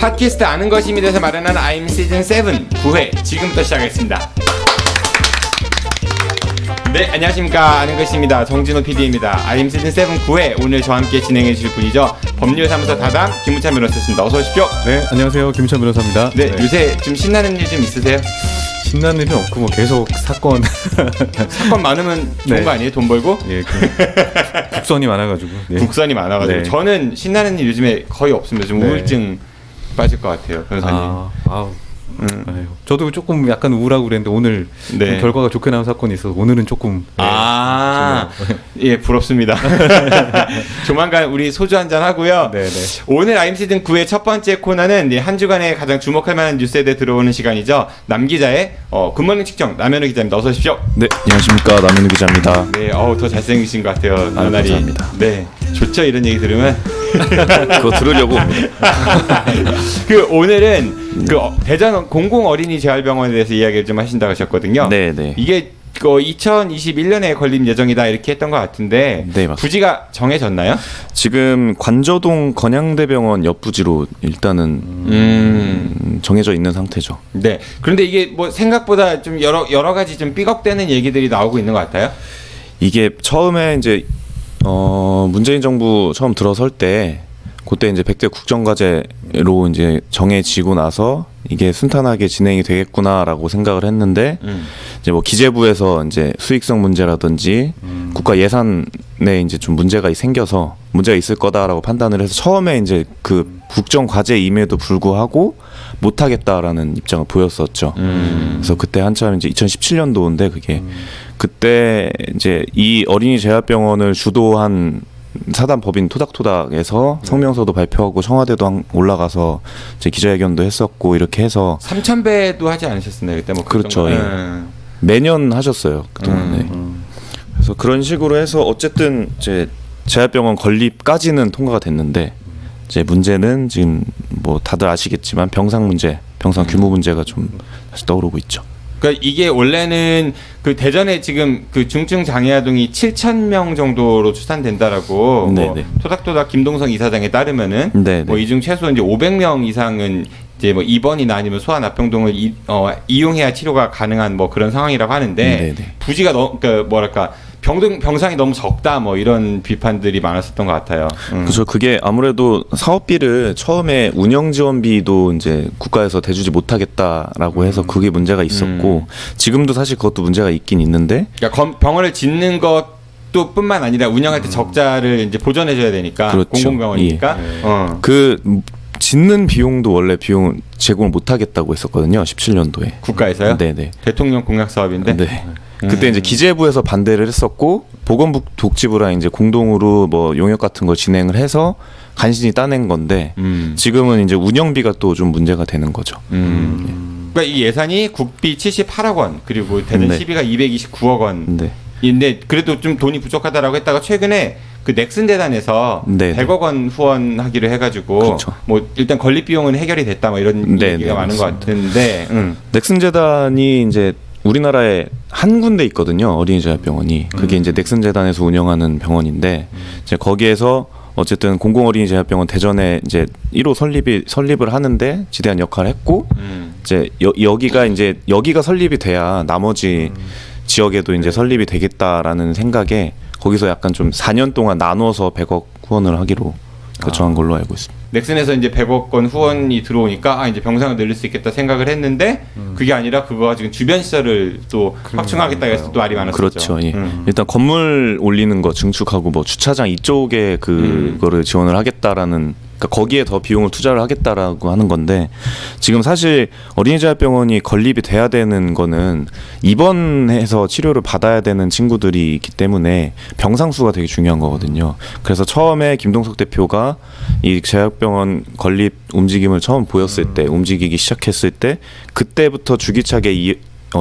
팟캐스트 아는 것임에 대해서 마련한 I'm 시즌 7 9회 지금부터 시작하겠습니다. 네, 안녕하십니까. 아는 것입니다. 정진호 PD입니다. I'm 시즌 7 9회 오늘 저와 함께 진행해 주실 분이죠. 법률사무소 다담 김우찬 변호사였습니다. 어서 오십시오. 네, 안녕하세요. 김우찬 변호사입니다. 네, 요새 좀 신나는 일 좀 있으세요? 신나는 일은 없고 뭐 계속 사건 많으면 좋은 네. 거 아니에요? 돈 벌고? 예, 국선이 많아가지고. 네. 국선이 많아가지고 네. 저는 신나는 일 요즘에 거의 없습니다. 좀 네. 우울증 빠질 것 같아요, 변호사님. 아유. 아유, 저도 조금 약간 우울하고 그랬는데 오늘 네. 좀 결과가 좋게 나온 사건이 있어서 오늘은 조금 예, 부럽습니다. 조만간 우리 소주 한잔 하고요. 네네. 오늘 I'm 시즌 9의 첫 번째 코너는 한 주간에 가장 주목할 만한 뉴스에 대해 들어오는 시간이죠. 남 기자의 굿모닝 측정 남현우 기자입니다. 어서 오십시오. 네, 안녕하십니까. 남현우 기자입니다. 네, 더 잘생기신 것 같아요. 나날이. 감사합니다. 네, 좋죠. 이런 얘기 들으면. 그거 들으려고 옵니다. 오늘은 대전 공공 어린이 재활병원에 대해서 이야기를 좀 하신다고 하셨거든요. 네, 네. 이게 2021년에 걸림 예정이다 이렇게 했던 것 같은데 네, 맞습니다. 부지가 정해졌나요? 지금 관저동 건양대병원 옆 부지로 일단은 정해져 있는 상태죠. 네. 그런데 이게 뭐 생각보다 좀 여러 가지 좀 삐걱대는 얘기들이 나오고 있는 것 같아요. 이게 처음에 이제 문재인 정부 처음 들어설 때 그때 이제 100대 국정과제로 이제 정해지고 나서 이게 순탄하게 진행이 되겠구나라고 생각을 했는데 이제 뭐 기재부에서 이제 수익성 문제라든지 국가 예산에 이제 좀 문제가 생겨서 문제가 있을 거다라고 판단을 해서 처음에 이제 그 국정과제임에도 불구하고 못하겠다라는 입장을 보였었죠. 그래서 그때 한참 이제 2017년도인데 그게 그때 이제 이 어린이 재활병원을 주도한 사단 법인 토닥토닥에서 성명서도 발표하고 청와대도 올라가서 이제 기자회견도 했었고 이렇게 해서 3,000배도 하지 않으셨나요 그때? 뭐 그렇죠. 예. 매년 하셨어요 그동안. 네. 그래서 그런 식으로 해서 어쨌든 이제 재활병원 건립까지는 통과가 됐는데 이제 문제는 지금 뭐 다들 아시겠지만 병상 문제, 병상 규모 문제가 좀 다시 떠오르고 있죠. 그러니까 이게 원래는 그 대전에 지금 그 중증 장애 아동이 7,000명 정도로 추산된다라고 뭐 토닥토닥 김동성 이사장에 따르면은 뭐 이 중 최소 이제 500명 이상은 이제 뭐 입원이나 아니면 소아 납병동을 이용해야 치료가 가능한 뭐 그런 상황이라고 하는데 부지가 그러니까 뭐랄까 병상이 너무 적다 뭐 이런 비판들이 많았었던 것 같아요. 그렇죠. 그게 아무래도 사업비를 처음에 운영 지원비도 이제 국가에서 대주지 못하겠다라고 해서 그게 문제가 있었고 지금도 사실 그것도 문제가 있긴 있는데. 그러니까 병원을 짓는 것도 뿐만 아니라 운영할 때 적자를 이제 보전해줘야 되니까. 그렇죠. 공공병원이니까. 예. 그 짓는 비용도 원래 비용 제공을 못하겠다고 했었거든요. 17년도에. 국가에서요? 네네. 대통령 공약 사업인데. 네. 그때 이제 기재부에서 반대를 했었고 보건복지부랑 이제 공동으로 뭐 용역 같은 걸 진행을 해서 간신히 따낸 건데 지금은 이제 운영비가 또 좀 문제가 되는 거죠. 그러니까 이 예산이 국비 78억 원 그리고 대전 시비가 229억 원인데 그래도 좀 돈이 부족하다라고 했다가 최근에 그 넥슨 재단에서 100억 원 후원하기로 해가지고 그렇죠. 뭐 일단 건립 비용은 해결이 됐다 뭐 이런 얘기가 많은 것 같은데 넥슨 재단이 이제 우리나라에 한 군데 있거든요. 어린이 재활병원이. 그게 이제 넥슨 재단에서 운영하는 병원인데 이제 거기에서 어쨌든 공공 어린이 재활병원 대전에 이제 1호 설립을 하는데 지대한 역할을 했고 이제 여기가 설립이 돼야 나머지 지역에도 이제 설립이 되겠다라는 생각에 거기서 약간 좀 4년 동안 나눠서 100억 후원을 하기로 정한 걸로 알고 있습니다. 넥슨에서 이제 100억 원 후원이 들어오니까 이제 병상을 늘릴 수 있겠다 생각을 했는데 그게 아니라 그거가 지금 주변 시설을 또 확충하겠다 해서 또 말이 많았었죠. 그렇죠. 예. 일단 건물 올리는 거 증축하고 뭐 주차장 이쪽에 그거를 지원을 하겠다라는 그러니까 거기에 더 비용을 투자를 하겠다라고 하는 건데 지금 사실 어린이재활병원이 건립이 돼야 되는 거는 입원해서 치료를 받아야 되는 친구들이 있기 때문에 병상 수가 되게 중요한 거거든요. 그래서 처음에 김동석 대표가 이 재활병원 건립 움직임을 처음 보였을 때 움직이기 시작했을 때 그때부터 주기차게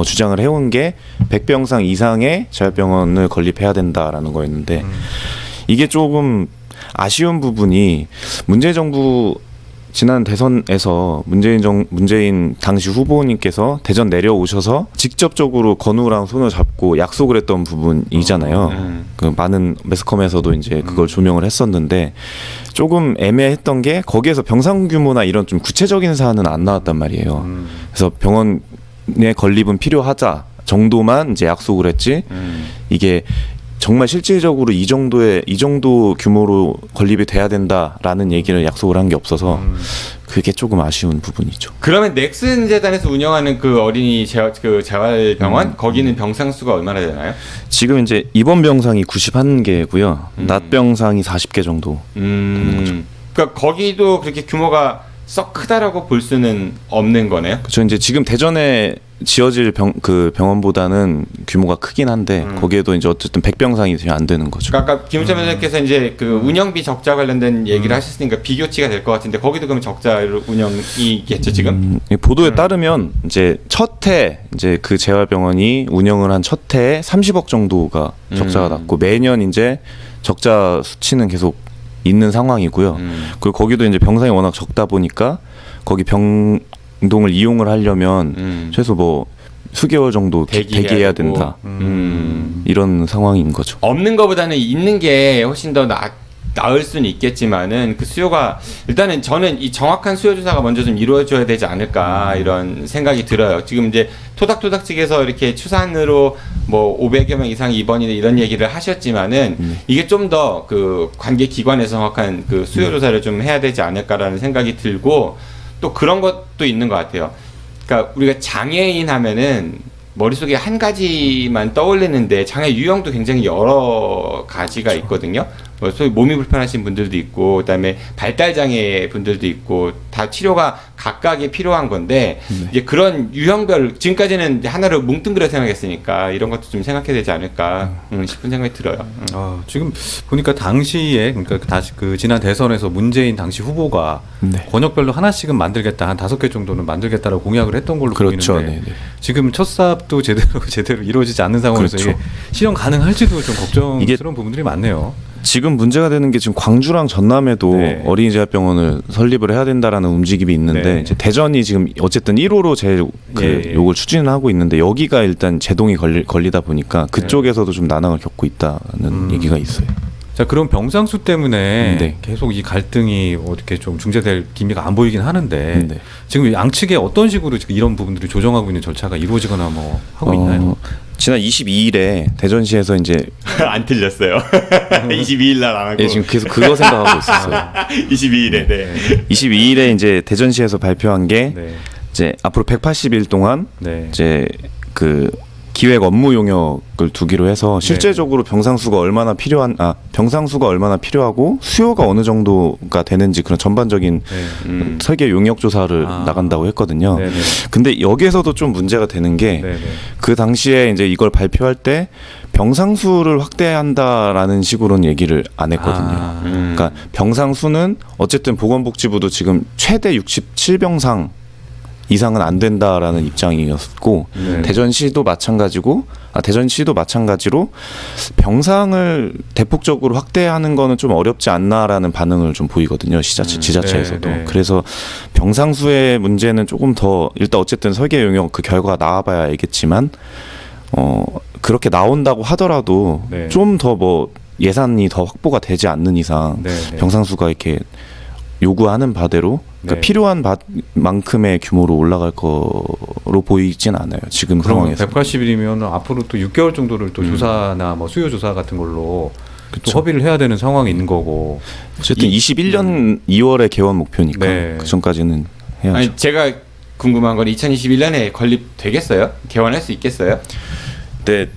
주장을 해온 게 100병상 이상의 재활병원을 건립해야 된다라는 거였는데 이게 조금 아쉬운 부분이 문재인 정부 지난 대선에서 문재인 당시 후보님께서 대전 내려오셔서 직접적으로 건우랑 손을 잡고 약속을 했던 부분이잖아요. 그 많은 매스컴에서도 이제 그걸 조명을 했었는데 조금 애매했던 게 거기에서 병상 규모나 이런 좀 구체적인 사안은 안 나왔단 말이에요. 그래서 병원의 건립은 필요하자 정도만 이제 약속을 했지 이게 정말 실질적으로 이 정도 규모로 건립이 돼야 된다라는 얘기를 약속을 한 게 없어서 그게 조금 아쉬운 부분이죠. 그러면 넥슨 재단에서 운영하는 그 어린이 재활병원 거기는 병상 수가 얼마나 되나요? 지금 이제 입원 병상이 91개고요. 낮 병상이 40개 정도 되는 거죠. 그러니까 거기도 그렇게 규모가 썩 크다라고 볼 수는 없는 거네요. 그렇죠. 이제 지금 대전에 지어질 병원보다는 규모가 크긴 한데 거기에도 이제 어쨌든 100병상이 지금 안 되는 거죠. 그러니까 아까 김우찬 변호사께서 이제 그 운영비 적자 관련된 얘기를 하셨으니까 비교치가 될 것 같은데 거기도 그럼 적자 운영이겠죠 지금? 보도에 따르면 이제 첫 해 이제 그 재활병원이 운영을 한 첫 해에 30억 정도가 적자가 났고 매년 이제 적자 수치는 계속 있는 상황이고요. 그리고 거기도 이제 병상이 워낙 적다 보니까 거기 병동을 이용을 하려면 최소 뭐 수개월 정도 대기해야 된다. 이런 상황인 거죠. 없는 것보다는 있는 게 훨씬 더 나을 수는 있겠지만은 그 수요가 일단은 저는 이 정확한 수요 조사가 먼저 좀 이루어져야 되지 않을까 이런 생각이 들어요. 지금 이제 토닥토닥 측에서 이렇게 추산으로 뭐 500여 명 이상 입원이나 이런 얘기를 하셨지만은 이게 좀 더 그 관계 기관에서 정확한 그 수요 조사를 좀 해야 되지 않을까라는 생각이 들고 또 그런 것도 있는 것 같아요. 그러니까 우리가 장애인 하면은 머릿속에 한 가지만 떠올리는데 장애 유형도 굉장히 여러 가지가 있거든요. 소위 몸이 불편하신 분들도 있고 그다음에 발달 장애 분들도 있고 다 치료가 각각에 필요한 건데 이제 그런 유형별 지금까지는 이제 하나로 뭉뚱그려 생각했으니까 이런 것도 좀 생각해야 되지 않을까 싶은 생각이 들어요. 지금 보니까 당시에 그러니까 다시 그 지난 대선에서 문재인 당시 후보가 권역별로 하나씩은 만들겠다 한 5개 정도는 만들겠다라고 공약을 했던 걸로 그렇죠. 보이는데 지금 첫 사업도 제대로 이루어지지 않는 상황에서 그렇죠. 이게 실현 가능할지도 좀 걱정스러운 부분들이 많네요. 지금 문제가 되는 게 지금 광주랑 전남에도 어린이재활병원을 설립을 해야 된다라는 움직임이 있는데 이제 대전이 지금 어쨌든 1호로 제일 요걸 추진하고 있는데 여기가 일단 제동이 걸리다 보니까 그쪽에서도 좀 난항을 겪고 있다는 얘기가 있어요. 자, 그럼 병상수 때문에 계속 이 갈등이 어떻게 좀 중재될 기미가 안 보이긴 하는데 지금 양측에 어떤 식으로 지금 이런 부분들을 조정하고 있는 절차가 이루어지거나 뭐 하고 있나요? 지난 22일에 대전시에서 이제 안 틀렸어요. 22일 날 안 하고. 지금 계속 그거 생각하고 있었어요. 22일에. 22일에 이제 대전시에서 발표한 게 이제 앞으로 180일 동안 이제 그 기획 업무 용역을 두기로 해서 실제적으로 병상수가 얼마나 필요하고 수요가 어느 정도가 되는지 그런 전반적인 설계 용역 조사를 나간다고 했거든요. 근데 여기에서도 좀 문제가 되는 게 그 당시에 이제 이걸 발표할 때 병상수를 확대한다라는 식으로는 얘기를 안 했거든요. 그러니까 병상수는 어쨌든 보건복지부도 지금 최대 67병상 이상은 안 된다라는 입장이었고 대전시도 마찬가지로 병상을 대폭적으로 확대하는 거는 좀 어렵지 않나라는 반응을 좀 보이거든요. 지자체에서도. 그래서 병상수의 문제는 조금 더 일단 어쨌든 설계 용역 그 결과가 나와봐야 알겠지만 그렇게 나온다고 하더라도 좀 더 뭐 예산이 더 확보가 되지 않는 이상 병상수가 이렇게 요구하는 바대로 그러니까 필요한 만큼의 규모로 올라갈 거로 보이진 않아요. 지금 상황에서. 180일이면 앞으로 또 6개월 정도를 또 조사나 뭐 수요 조사 같은 걸로 또 허비를 해야 되는 상황이 있는 거고. 어쨌든 21년 2월에 개원 목표니까 그 전까지는 해야죠. 아니, 제가 궁금한 건 2021년에 건립되겠어요? 개원할 수 있겠어요? 네.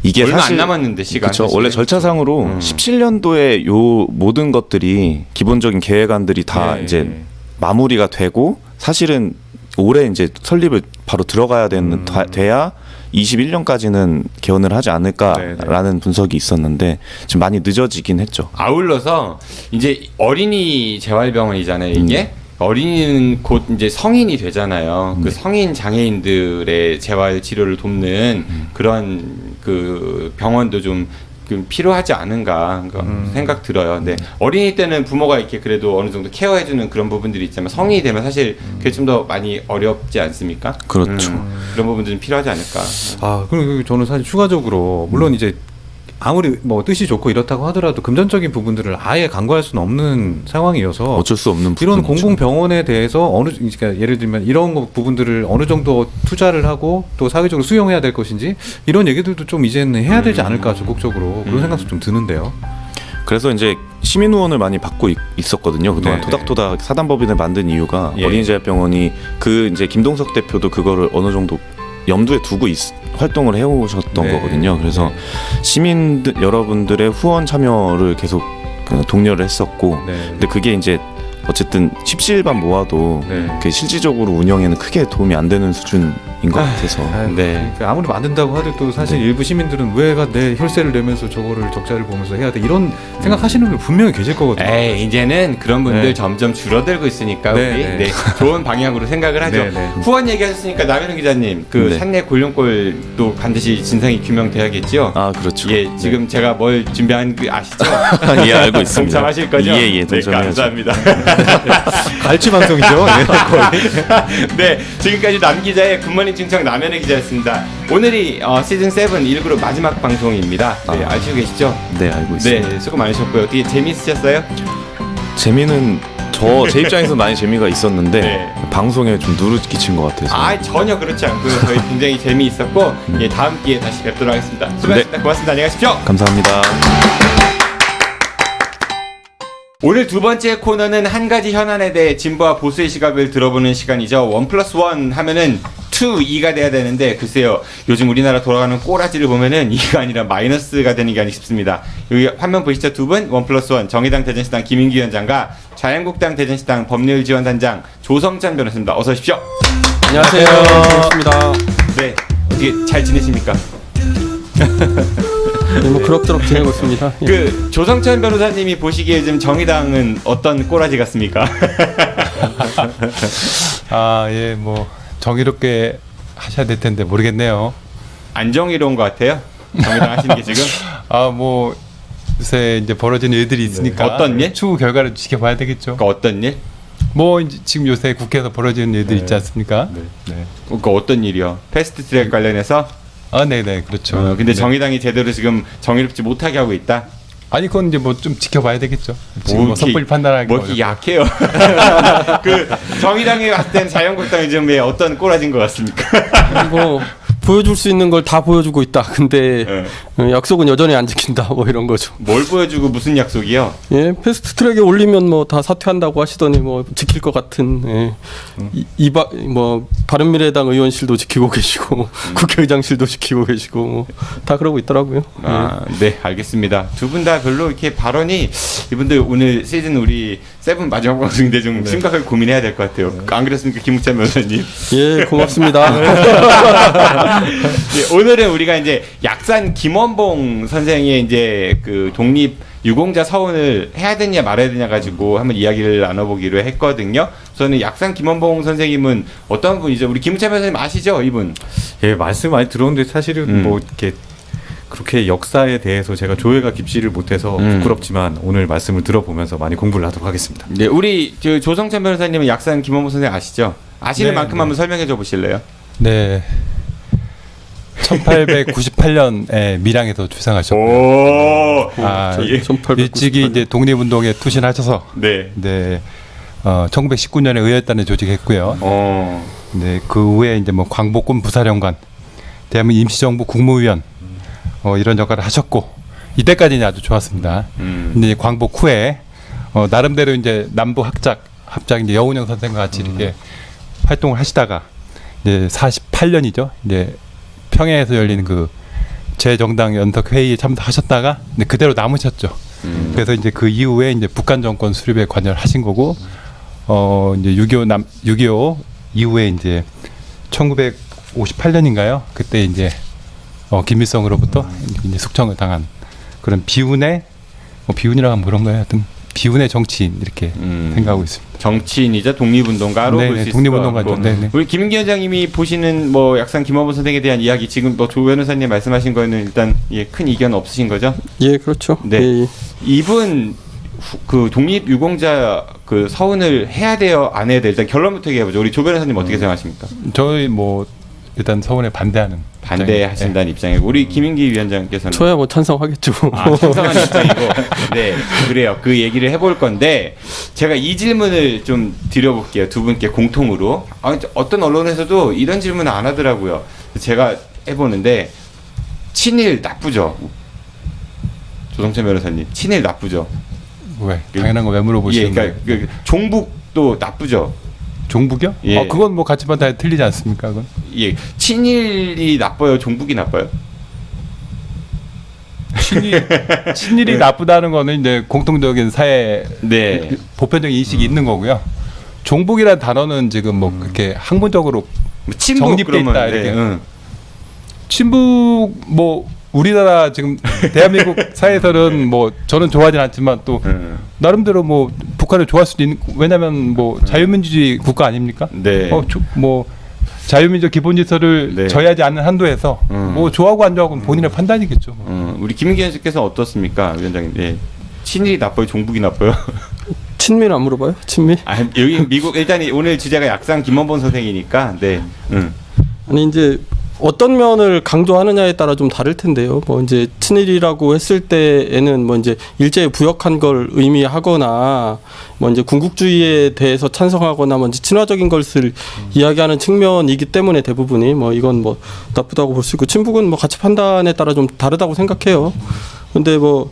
이게 얼마 사실 안 남았는데 시간. 그렇죠. 원래 절차상으로 17년도에 요 모든 것들이 기본적인 계획안들이 다 이제 마무리가 되고 사실은 올해 이제 설립을 바로 들어가야 돼야 21년까지는 개원을 하지 않을까라는 분석이 있었는데 지금 많이 늦어지긴 했죠. 아울러서 이제 어린이 재활병원이잖아요, 이게. 어린이는 곧 이제 성인이 되잖아요. 그 성인 장애인들의 재활 치료를 돕는 그런 그 병원도 좀 필요하지 않은가 생각 들어요. 네. 어린이 때는 부모가 이렇게 그래도 어느 정도 케어해주는 그런 부분들이 있지만 성인이 되면 사실 그게 좀 더 많이 어렵지 않습니까? 그렇죠. 그런 부분들은 필요하지 않을까. 아, 그리고 저는 사실 추가적으로 물론 이제 아무리 뭐 뜻이 좋고 이렇다고 하더라도 금전적인 부분들을 아예 간과할 수는 없는 상황이어서 어쩔 수 없는 이런 부분이죠. 공공병원에 대해서 그러니까 예를 들면 이런 부분들을 어느 정도 투자를 하고 또 사회적으로 수용해야 될 것인지 이런 얘기들도 좀 이제는 해야 되지 않을까 적극적으로 그런 생각도 좀 드는데요. 그래서 이제 시민 후원을 많이 받고 있었거든요. 그동안 네, 토닥토닥 사단법인을 만든 이유가 예. 어린이재활병원이 그 이제 김동석 대표도 그거를 어느 정도 염두에 두고 활동을 해오셨던 네. 거거든요. 그래서 네. 시민들 여러분들의 후원 참여를 계속 독려를 했었고, 네. 근데 그게 이제 어쨌든 십시일반 모아도 네. 그 실질적으로 운영에는 크게 도움이 안 되는 수준인 것 같아서. 네. 그러니까 아무리 만든다고 하도 또 사실 네. 일부 시민들은 왜가 내 혈세를 내면서 저거를 적자를 보면서 해야 돼 이런 생각하시는 분들 분명히 계실 거거든요. 에이, 이제는 그런 분들 네. 점점 줄어들고 있으니까 네, 우리 네. 네, 좋은 방향으로 생각을 하죠. 네, 네. 후원 얘기하셨으니까 남현웅 기자님 그 네. 산내 골룡골도 반드시 진상이 규명돼야겠죠. 아 그렇죠. 예, 지금 제가 뭘 준비한 그 아시죠? 예, 알고 있습니다. 동참하실 거죠? 예, 네, 동참해야죠. 감사합니다. 갈치 방송이죠. 네, 거의. 네, 지금까지 남 기자의 굿모닝 충청 남현웅 기자였습니다. 오늘이 시즌 7 1그룹 마지막 방송입니다. 네, 아시고 계시죠? 네, 알고 있습니다. 네, 수고 많으셨고요. 어떻게 재미있으셨어요? 재미는 제 입장에서 많이 재미가 있었는데 네. 방송에 좀 누를 끼친 것 같아서. 아, 전혀 그렇지 않고요. 저희 굉장히 재미있었고 예, 다음 기회에 다시 뵙도록 하겠습니다. 수고하셨습니다. 고맙습니다. 안녕히 가십시오. 감사합니다. 오늘 두 번째 코너는 한 가지 현안에 대해 진보와 보수의 시각을 들어보는 시간이죠. 1+1 하면은 2가 돼야 되는데 글쎄요. 요즘 우리나라 돌아가는 꼬라지를 보면은 2가 아니라 마이너스가 되는 게 아닌가 싶습니다. 여기 화면 보시죠. 두 분 1+1 정의당 대전시당 김인기 위원장과 자유한국당 대전시당 법률지원단장 조성찬 변호사입니다. 어서 오십시오. 안녕하세요. 반갑습니다. 네, 어떻게 잘 지내십니까? 네, 뭐 그럭저럭 지내고 있습니다. 예. 그 조성찬 변호사님이 보시기에 지금 정의당은 어떤 꼬라지 같습니까? 아, 예, 뭐 정의롭게 하셔야 될 텐데 모르겠네요. 안 정의로운 것 같아요. 정의당 하시는 게 지금. 아, 뭐 요새 이제 벌어지는 일들이 있으니까 어떤 일? 추후 결과를 지켜봐야 되겠죠. 그러니까 어떤 일? 뭐 이제 지금 요새 국회에서 벌어지는 일들 있지 않습니까? 네. 그러니까 어떤 일이요? 패스트트랙 관련해서? 아, 네네, 그렇죠. 근데 네. 정의당이 제대로 지금 정의롭지 못하게 하고 있다. 아니 그건 이제 뭐 좀 지켜봐야 되겠죠. 지금 뭐 이렇게- 섣불리 판단하기 뭐 이렇게 약해요. 그 정의당이 봤을 땐 자유한국당이 지금 왜 어떤 꼬라진 것 같습니까? 뭐 보여줄 수 있는 걸 다 보여주고 있다. 근데 네. 약속은 여전히 안 지킨다. 뭐 이런 거죠. 뭘 보여주고 무슨 약속이요? 예, 패스트트랙에 올리면 뭐 다 사퇴한다고 하시더니 뭐 지킬 것 같은. 예. 뭐 바른미래당 의원실도 지키고 계시고 국회의장실도 지키고 계시고 뭐 다 그러고 있더라고요. 아, 네, 알겠습니다. 두 분 다 별로 이렇게 발언이 이분들 오늘 시즌 우리 7 마지막 방송인데 좀 심각하게 고민해야 될 것 같아요. 안 그렇습니까, 김욱찬 변호사님? 예, 고맙습니다. 예, 오늘은 우리가 이제 약산 김원봉 선생의 이제 그 독립 유공자 서원을 해야 되냐 말아야 되냐 가지고 한번 이야기를 나눠보기로 했거든요. 저는 약산 김원봉 선생님은 어떤 분이죠? 우리 김우찬 변호사님 아시죠, 이분? 예, 말씀 많이 들었는데 사실은 뭐 이렇게 그렇게 역사에 대해서 제가 조예가 깊지를 못해서 부끄럽지만 오늘 말씀을 들어보면서 많이 공부를 하도록 하겠습니다. 네, 우리 저 조성찬 변호사님은 약산 김원봉 선생 아시죠? 아시는 네, 만큼 네. 한번 설명해 줘 보실래요? 네. 1898년에 밀양에서 출생하셨고 오, 아, 예. 1898. 일찍이 이제 독립운동에 투신하셔서 네. 네. 1919년에 의열단을 조직했고요. 네, 그 후에 이제 뭐 광복군 부사령관, 대한민국 임시정부 국무위원 이런 역할을 하셨고 이때까지는 아주 좋았습니다. 근데 이제 광복 후에 나름대로 이제 남부 합작 이제 여운형 선생과 같이 이렇게 활동을 하시다가 이제 48년이죠. 이제 평양에서 열리는 그 재정당 연석 회의에 참석하셨다가 근데 그대로 남으셨죠. 그래서 이제 그 이후에 이제 북한 정권 수립에 관여를 하신 거고 이제 6.25 이후에 이제 1958년인가요? 그때 이제 김일성으로부터 이제 숙청을 당한 그런 비운의 비운이라고 하면 그런 거예요. 하여튼 비운의 정치인 이렇게 생각하고 있습니다. 정치인이자 독립운동가로 볼 수 있을 것 독립운동가죠. 같고. 네네. 우리 김인기 위원장님이 보시는 뭐 약산 김원범 선생에 대한 이야기 지금 뭐 조 변호사님 말씀하신 거는 일단 예, 큰 이견 없으신 거죠? 예, 그렇죠. 네. 예, 예. 이분 그 독립 유공자 그 서운을 해야 돼요, 안 해야 돼요? 일단 결론부터 얘기해보죠. 우리 조 변호사님 어떻게 생각하십니까? 저희 뭐 일단 서원에 반대하는 반대하신다는 입장이고 우리 김인기 위원장께서는 저야 뭐 찬성하겠죠. 찬성하는 입장이고 네 그래요. 그 얘기를 해볼 건데 제가 이 질문을 좀 드려볼게요. 두 분께 공통으로. 어떤 언론에서도 이런 질문을 안 하더라고요. 제가 해보는데 친일 나쁘죠? 조성천 변호사님 친일 나쁘죠? 왜 당연한 거 왜 물어보시는 예, 거예요? 그러니까 종북도 나쁘죠? 종북이요? 예. 그건 뭐 같지만 다 틀리지 않습니까? 그건? 예, 친일이 나빠요? 종북이 나빠요? 친일이 나쁘다는 거는 이제 공통적인 사회 네. 보편적인 인식이 있는 거고요. 종북이라는 단어는 지금 뭐 그렇게 학문적으로 친북 정립돼 그러면, 있다 이렇게. 응. 친북 뭐 우리나라 지금 대한민국 사회에서는 뭐 저는 좋아하진 않지만 또 나름대로 뭐 북한을 좋아할 수도 있는, 왜냐면 뭐 자유민주주의 국가 아닙니까? 네. 뭐 자유민주 기본 질서를 네. 저해하지 않는 한도에서 뭐 좋아하고 안 좋아하고는 본인의 판단이겠죠. 우리 김인기 의원께서 어떻습니까, 위원장님? 예. 친일이 나빠요, 종북이 나빠요? 친밀 안 물어봐요? 친밀? 아, 여기 미국 일단 오늘 주제가 약상 김원범 선생이니까 네. 아니 이제 어떤 면을 강조하느냐에 따라 좀 다를 텐데요. 뭐 이제 친일이라고 했을 때에는 뭐 이제 일제에 부역한 걸 의미하거나 뭐 이제 군국주의에 대해서 찬성하거나 뭐 이제 친화적인 것을 이야기하는 측면이기 때문에 대부분이 뭐 이건 뭐 나쁘다고 볼 수 있고, 친북은 뭐 가치 판단에 따라 좀 다르다고 생각해요. 근데 뭐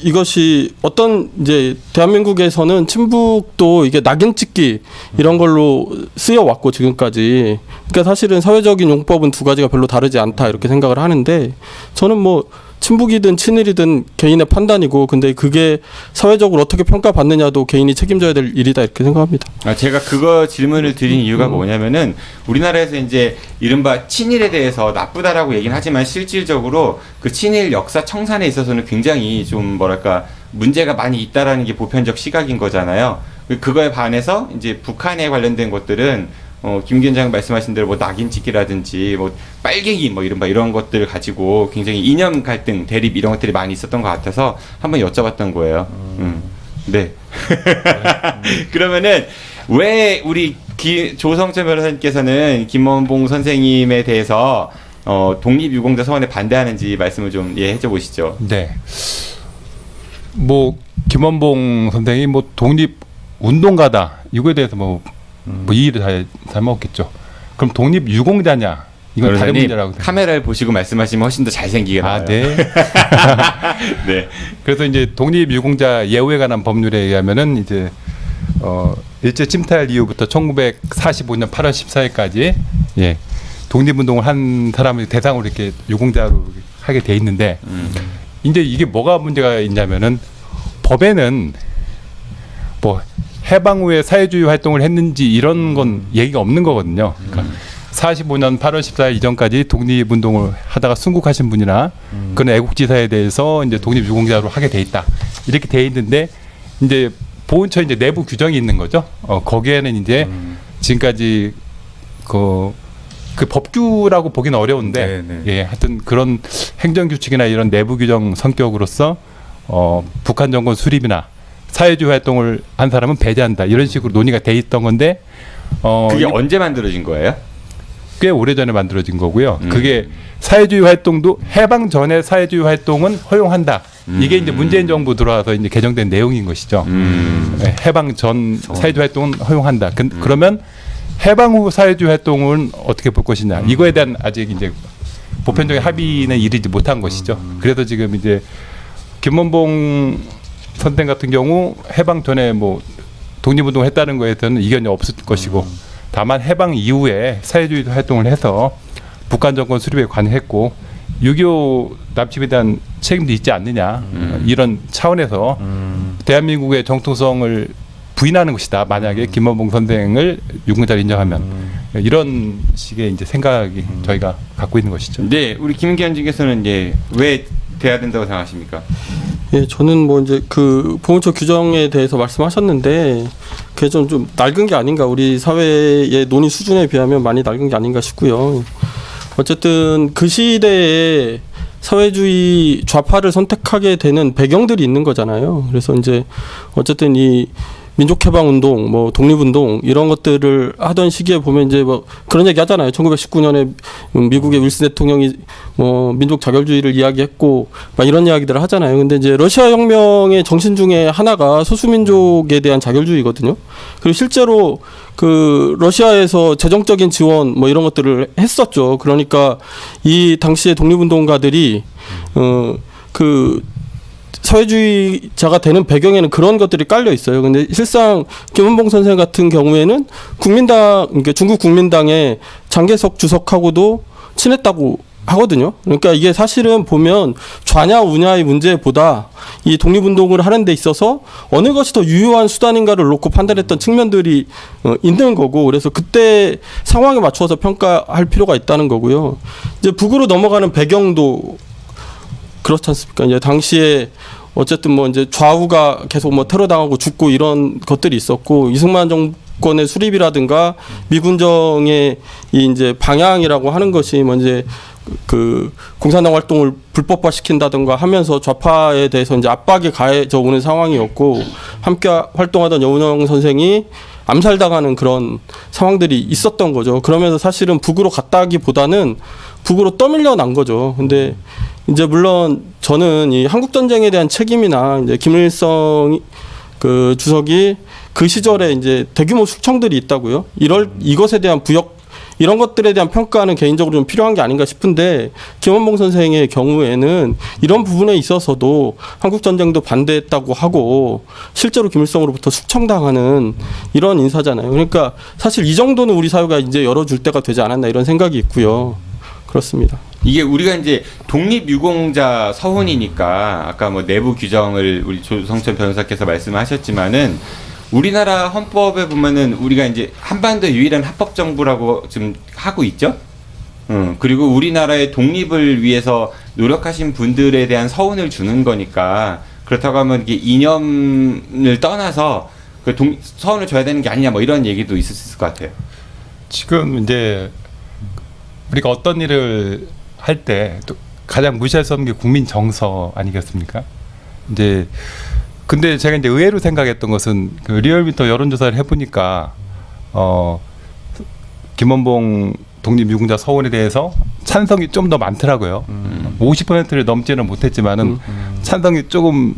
이것이 어떤 이제 대한민국에서는 친북도 이게 낙인 찍기 이런 걸로 쓰여 왔고 지금까지. 그러니까 사실은 사회적인 용법은 두 가지가 별로 다르지 않다 이렇게 생각을 하는데, 저는 뭐 친북이든 친일이든 개인의 판단이고, 근데 그게 사회적으로 어떻게 평가받느냐도 개인이 책임져야 될 일이다 이렇게 생각합니다. 제가 그거 질문을 드린 이유가 뭐냐면은 우리나라에서 이제 이른바 친일에 대해서 나쁘다라고 얘기는 하지만 실질적으로 그 친일 역사 청산에 있어서는 굉장히 좀 뭐랄까 문제가 많이 있다라는 게 보편적 시각인 거잖아요. 그거에 반해서 이제 북한에 관련된 것들은 김 위원장 말씀하신 대로 뭐 낙인 찍기라든지 뭐 빨갱이 뭐 이런 것들을 가지고 굉장히 이념 갈등, 대립 이런 것들이 많이 있었던 것 같아서 한번 여쭤봤던 거예요. 네. 그러면은 왜 우리 조성천 변호사님께서는 김원봉 선생님에 대해서 독립유공자 서원에 반대하는지 말씀을 좀 해줘 보시죠. 네. 뭐 김원봉 선생이 뭐 독립 운동가다 이거에 대해서 뭐 이해를 잘 먹었겠죠. 그럼 독립 유공자냐? 이건 다른 문제라고 생각해요. 카메라를 보시고 말씀하시면 훨씬 더 잘생기게 나와요. 네. 네. 그래서 이제 독립 유공자 예우에 관한 법률에 의하면은 이제 일제 침탈 이후부터 1945년 8월 14일까지 예. 독립운동을 한 사람을 대상으로 이렇게 유공자로 하게 돼 있는데 이제 이게 뭐가 문제가 있냐면은 법에는 뭐 해방 후에 사회주의 활동을 했는지 이런 건 얘기가 없는 거거든요. 그러니까 45년 8월 14일 이전까지 독립운동을 하다가 순국하신 분이나 그런 애국지사에 대해서 이제 독립유공자로 하게 돼 있다. 이렇게 돼 있는데 이제 보훈처 이제 내부 규정이 있는 거죠. 거기에는 이제 지금까지 그 법규라고 보기는 어려운데 예, 하여튼 그런 행정규칙이나 이런 내부 규정 성격으로서 북한 정권 수립이나 사회주의 활동을 한 사람은 배제한다 이런 식으로 논의가 돼 있던 건데 그게 언제 만들어진 거예요? 꽤 오래전에 만들어진 거고요. 그게 사회주의 활동도 해방 전에 사회주의 활동은 허용한다. 이게 이제 문재인 정부 들어와서 이제 개정된 내용인 것이죠. 네, 해방 전 사회주의 활동은 허용한다. 그러면 해방 후 사회주의 활동은 어떻게 볼 것이냐. 이거에 대한 아직 이제 보편적인 합의는 이르지 못한 것이죠. 그래서 지금 이제 김원봉 선생 같은 경우 해방 전에 뭐 독립운동을 했다는 거에 대해서는 이견이 없을 것이고, 다만 해방 이후에 사회주의 활동을 해서 북한 정권 수립에 관여했고 6.25 납치에 대한 책임도 있지 않느냐 이런 차원에서 대한민국의 정통성을 부인하는 것이다. 만약에 김원봉 선생을 유공자로 인정하면 이런 식의 이제 생각이 저희가 갖고 있는 것이죠. 네, 우리 김인기 위원장께서는 이제 왜 돼야 된다고 생각하십니까? 예, 저는 뭐 이제 그 보훈처 규정에 대해서 말씀하셨는데 그게 좀 낡은 게 아닌가, 우리 사회의 논의 수준에 비하면 많이 낡은 게 아닌가 싶고요. 어쨌든 그 시대에 사회주의 좌파를 선택하게 되는 배경들이 있는 거잖아요. 그래서 이제 어쨌든 이 민족해방운동, 뭐 독립운동 이런 것들을 하던 시기에 보면 이제 뭐 그런 얘기 하잖아요. 1919년에 미국의 윌슨 대통령이 뭐 민족 자결주의를 이야기했고 막 이런 이야기들을 하잖아요. 근데 이제 러시아 혁명의 정신 중에 하나가 소수민족에 대한 자결주의거든요. 그리고 실제로 그 러시아에서 재정적인 지원 뭐 이런 것들을 했었죠. 그러니까 이 당시에 독립운동가들이 그 사회주의자가 되는 배경에는 그런 것들이 깔려 있어요. 근데 실상 김원봉 선생 같은 경우에는 국민당, 그러니까 중국 국민당의 장개석 주석하고도 친했다고 하거든요. 그러니까 이게 사실은 보면 좌냐 우냐의 문제보다 이 독립운동을 하는 데 있어서 어느 것이 더 유효한 수단인가를 놓고 판단했던 측면들이 있는 거고, 그래서 그때 상황에 맞춰서 평가할 필요가 있다는 거고요. 이제 북으로 넘어가는 배경도 그렇지 않습니까? 이제 당시에 어쨌든 뭐 이제 좌우가 계속 뭐 테러 당하고 죽고 이런 것들이 있었고, 이승만 정권의 수립이라든가 미군정의 이 이제 방향이라고 하는 것이 뭐 이제 그 공산당 활동을 불법화 시킨다든가 하면서 좌파에 대해서 이제 압박이 가해져 오는 상황이었고, 함께 활동하던 여운형 선생이 암살당하는 그런 상황들이 있었던 거죠. 그러면서 사실은 북으로 갔다기보다는 북으로 떠밀려 난 거죠. 근데 이제 물론 저는 이 한국 전쟁에 대한 책임이나 이제 김일성 그 주석이 그 시절에 이제 대규모 숙청들이 있다고요. 이것에 대한 부역 이런 것들에 대한 평가는 개인적으로 좀 필요한 게 아닌가 싶은데, 김원봉 선생의 경우에는 이런 부분에 있어서도 한국 전쟁도 반대했다고 하고 실제로 김일성으로부터 숙청당하는 이런 인사잖아요. 그러니까 사실 이 정도는 우리 사회가 이제 열어줄 때가 되지 않았나 이런 생각이 있고요. 그렇습니다. 이게 우리가 이제 독립유공자 서훈이니까 아까 뭐 내부 규정을 우리 조성천 변호사께서 말씀하셨지만은 우리나라 헌법에 보면은 우리가 이제 한반도 유일한 합법 정부라고 지금 하고 있죠. 그리고 우리나라의 독립을 위해서 노력하신 분들에 대한 서훈을 주는 거니까, 그렇다고 하면 이게 이념을 떠나서 그 서훈을 줘야 되는 게 아니냐 뭐 이런 얘기도 있을 수 있을 것 같아요. 지금 이제 우리가 어떤 일을 할 때 또 가장 무시할 수 없는 게 국민 정서 아니겠습니까? 이제 근데 제가 이제 의외로 생각했던 것은 그 리얼미터 여론조사를 해보니까 김원봉 독립유공자 서훈에 대해서 찬성이 좀 더 많더라고요. 50%를 넘지는 못했지만은 찬성이 조금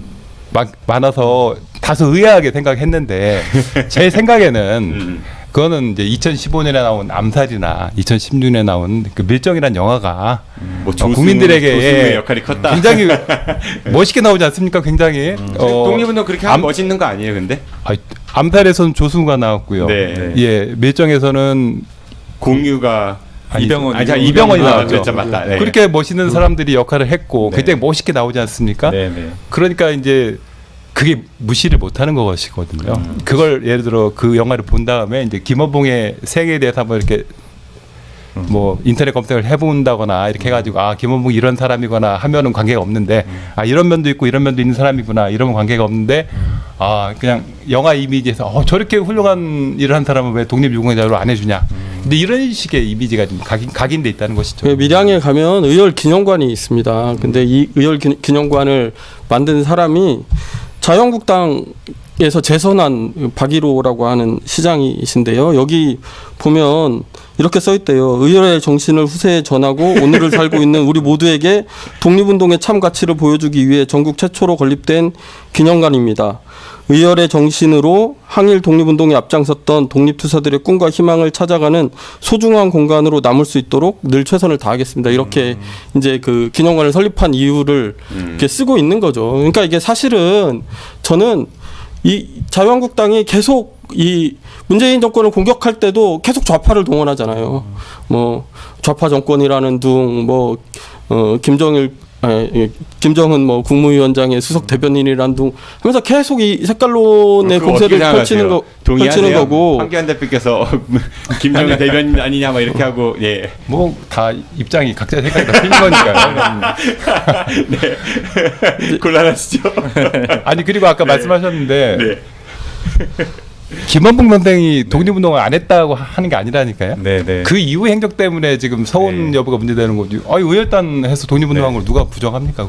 많아서 다소 의아하게 생각했는데 제 생각에는 그거는 이제 2015년에 나온 암살이나 2016년에 나온 그 밀정이라는 영화가 뭐 국민들에게 역할이 컸다. 굉장히 멋있게 나오지 않습니까? 굉장히 독립운동 그렇게 하면 멋있는 거 아니에요, 근데? 암살에서는 조승우가 나왔고요. 네. 예, 밀정에서는 공유가 이병헌이 나왔죠. 그렇죠, 맞다. 네. 그렇게 멋있는 사람들이 역할을 했고 네. 굉장히 멋있게 나오지 않습니까? 네, 네. 그러니까 이제 그게 무시를 못하는 것이거든요. 그걸 예를 들어 그 영화를 본 다음에 이제 김원봉의 생애에 대해서 한번 이렇게 뭐 인터넷 검색을 해본다거나 이렇게 해가지고 아 김원봉 이런 사람이거나 하면은 관계가 없는데 아 이런 면도 있고 이런 면도 있는 사람이구나 이러면 관계가 없는데 아 그냥 영화 이미지에서 저렇게 훌륭한 일을 한 사람은 왜 독립유공자로 안 해주냐. 근데 이런 식의 이미지가 좀 각인돼 있다는 것이죠. 밀양에 가면 의열 기념관이 있습니다. 근데 이 의열 기념관을 만든 사람이 자유한국당에서 재선한 박일호라고 하는 시장이신데요. 여기 보면 이렇게 써 있대요. 의열의 정신을 후세에 전하고 오늘을 살고 있는 우리 모두에게 독립운동의 참 가치를 보여주기 위해 전국 최초로 건립된 기념관입니다. 의열의 정신으로 항일 독립운동에 앞장섰던 독립투사들의 꿈과 희망을 찾아가는 소중한 공간으로 남을 수 있도록 늘 최선을 다하겠습니다. 이렇게 이제 그 기념관을 설립한 이유를 이렇게 쓰고 있는 거죠. 그러니까 이게 사실은 저는 이 자유한국당이 계속 이 문재인 정권을 공격할 때도 계속 좌파를 동원하잖아요. 뭐 좌파 정권이라는 둥, 뭐 김정일 김정은 뭐 국무위원장의 수석 대변인이란 둥 하면서 계속 이 색깔론의 공세를 펼치는 거고. 황교안 대표께서 김정은 대변인 아니냐 막 이렇게 하고 예. 뭐 다 입장이 각자 생각이 다 틀린 거니까요. 네. 곤란하시죠? 아니 그리고 아까 말씀하셨는데 네. 김원봉 선생이 독립운동을 안 했다고 하는 게 아니라니까요. 네. 그 이후 행적 때문에 지금 서훈 여부가 문제되는 거지. 의열단해서 독립운동한 걸 누가 부정합니까?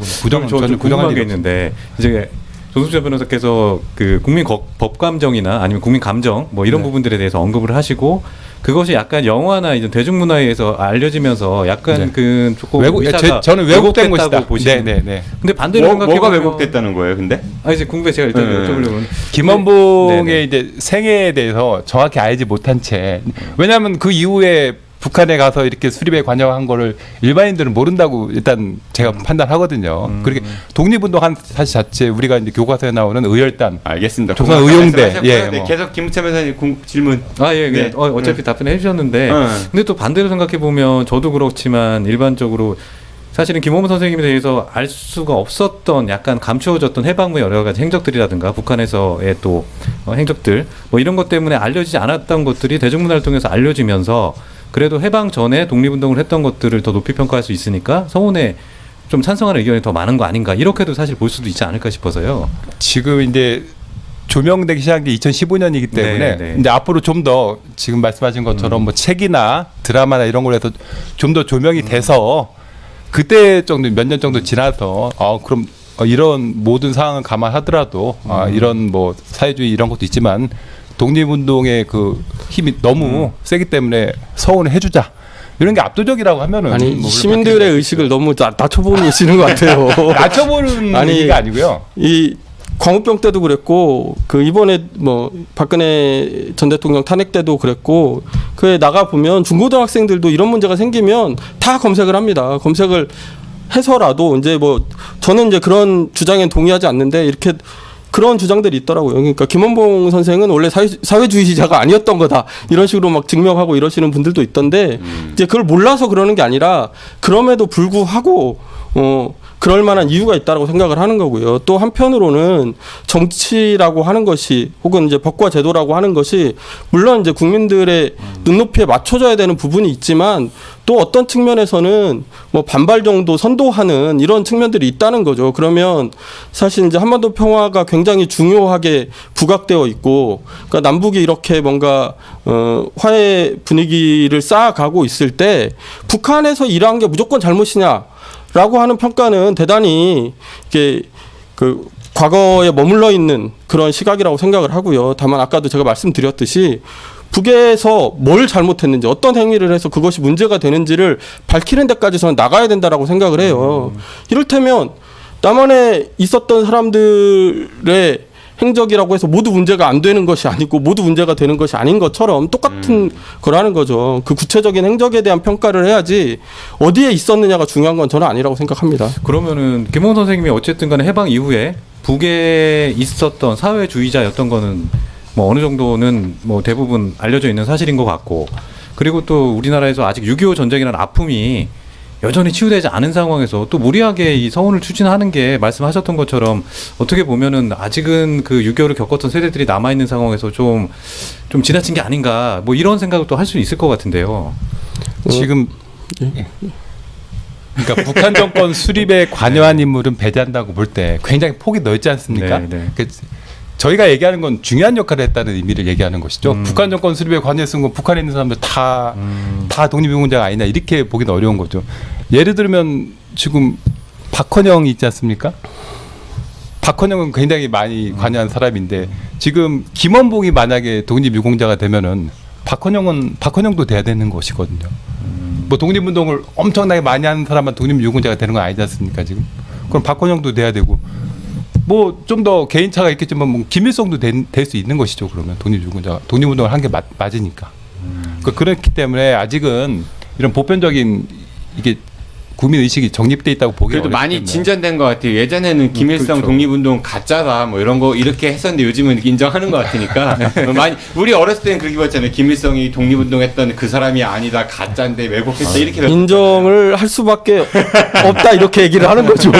저는 궁금한 게 있는데 이제 조승철 변호사께서 그 국민 법감정이나 아니면 국민 감정 뭐 이런 부분들에 대해서 언급을 하시고 그것이 약간 영화나 이제 대중문화에서 알려지면서 약간 그 조금 저는 왜곡된 것이다. 보시는. 네. 근데 반대로 생각해 뭐가 왜곡됐다는 거예요, 근데? 이제 궁금해 제가 일단 여쭤보려면 김원봉의 이제 생애에 대해서 정확히 알지 못한 채 왜냐하면 그 이후에 북한에 가서 이렇게 수립에 관여한 거를 일반인들은 모른다고 일단 제가 판단하거든요. 그렇게 독립운동한 사실 자체 우리가 이제 교과서에 나오는 의열단, 알겠습니다. 조선 의용대, 네, 계속 김우찬 변호사님 질문. 네. 어차피 답변해 주셨는데, 근데 또 반대로 생각해 보면 저도 그렇지만 일반적으로 사실은 김원봉 선생님에 대해서 알 수가 없었던 약간 감추어졌던 해방의 여러 가지 행적들이라든가 북한에서의 또 행적들 뭐 이런 것 때문에 알려지지 않았던 것들이 대중문화를 통해서 알려지면서 그래도 해방 전에 독립운동을 했던 것들을 더 높이 평가할 수 있으니까 서훈에 좀 찬성하는 의견이 더 많은 거 아닌가 이렇게도 사실 볼 수도 있지 않을까 싶어서요. 지금 이제 조명되기 시작한 게 2015년이기 때문에 이제 앞으로 좀 더 지금 말씀하신 것처럼 뭐 책이나 드라마나 이런 걸로 해서 좀 더 조명이 돼서 그때 정도 몇 년 정도 지나서 그럼 이런 모든 상황을 감안하더라도 이런 뭐 사회주의 이런 것도 있지만 독립운동의 그 힘이 너무 세기 때문에 서운을 해주자 이런 게 압도적이라고 하면은 아니 뭐 시민들의 의식을 너무 낮춰보시는 것 같아요. 낮춰보는 의미가 아니고요. 이 광우병 때도 그랬고 그 이번에 뭐 박근혜 전 대통령 탄핵 때도 그랬고 그에 나가 보면 중고등학생들도 이런 문제가 생기면 다 검색을 합니다. 검색을 해서라도 이제 뭐 저는 이제 그런 주장엔 동의하지 않는데 이렇게 그런 주장들이 있더라고요. 그러니까 김원봉 선생은 원래 사회주의자가 아니었던 거다. 이런 식으로 막 증명하고 이러시는 분들도 있던데 이제 그걸 몰라서 그러는 게 아니라 그럼에도 불구하고 그럴 만한 이유가 있다고 생각을 하는 거고요. 또 한편으로는 정치라고 하는 것이 혹은 이제 법과 제도라고 하는 것이 물론 이제 국민들의 눈높이에 맞춰져야 되는 부분이 있지만 또 어떤 측면에서는 뭐 반발 정도 선도하는 이런 측면들이 있다는 거죠. 그러면 사실 이제 한반도 평화가 굉장히 중요하게 부각되어 있고 그러니까 남북이 이렇게 뭔가 화해 분위기를 쌓아가고 있을 때 북한에서 일한 게 무조건 잘못이냐? 라고 하는 평가는 대단히 이게 그 과거에 머물러 있는 그런 시각이라고 생각을 하고요. 다만 아까도 제가 말씀드렸듯이 북에서 뭘 잘못했는지 어떤 행위를 해서 그것이 문제가 되는지를 밝히는 데까지 저는 나가야 된다라고 생각을 해요. 이를테면 남한에 있었던 사람들의 행적이라고 해서 모두 문제가 안 되는 것이 아니고 모두 문제가 되는 것이 아닌 것처럼 똑같은 거라는 거죠. 그 구체적인 행적에 대한 평가를 해야지 어디에 있었느냐가 중요한 건 저는 아니라고 생각합니다. 그러면은 김원봉 선생님이 어쨌든 간에 해방 이후에 북에 있었던 사회주의자였던 거는 뭐 어느 정도는 뭐 대부분 알려져 있는 사실인 것 같고 그리고 또 우리나라에서 아직 6.25 전쟁이라는 아픔이 여전히 치유되지 않은 상황에서 또 무리하게 이 서훈을 추진하는 게 말씀하셨던 것처럼 어떻게 보면은 아직은 그 6.25를 겪었던 세대들이 남아있는 상황에서 좀 지나친 게 아닌가 뭐 이런 생각을 또 할 수 있을 것 같은데요. 지금 그러니까 북한 정권 수립에 관여한 인물은 배제한다고 볼 때 굉장히 폭이 넓지 않습니까? 저희가 얘기하는 건 중요한 역할을 했다는 의미를 얘기하는 것이죠. 북한 정권 수립에 관여했은 건 북한에 있는 사람들 다 독립유공자가 아니냐 이렇게 보기는 어려운 거죠. 예를 들면 지금 박헌영이 있지 않습니까? 박헌영은 굉장히 많이 관여한 사람인데 지금 김원봉이 만약에 독립유공자가 되면은 박헌영도 돼야 되는 것이거든요. 뭐 독립운동을 엄청나게 많이 하는 사람만 독립유공자가 되는 건 아니지 않습니까 지금? 그럼 박헌영도 돼야 되고 뭐 좀 더 개인차가 있겠지만 뭐 김일성도 될 수 있는 것이죠. 그러면 독립운동을 한 게 맞으니까. 그렇기 때문에 아직은 이런 보편적인 이게 국민 의식이 정립돼 있다고 보기 그래도 어렵기 많이 때문에. 진전된 것 같아요. 예전에는 김일성 그렇죠. 독립운동 가짜다 뭐 이런 거 이렇게 했었는데 요즘은 인정하는 것 같으니까 많이 우리 어렸을 때는 그렇게 봤잖아요. 김일성이 독립운동했던 그 사람이 아니다 가짜인데 왜곡했다 이렇게 인정을 할 수밖에 없다 이렇게 얘기를 하는 거죠.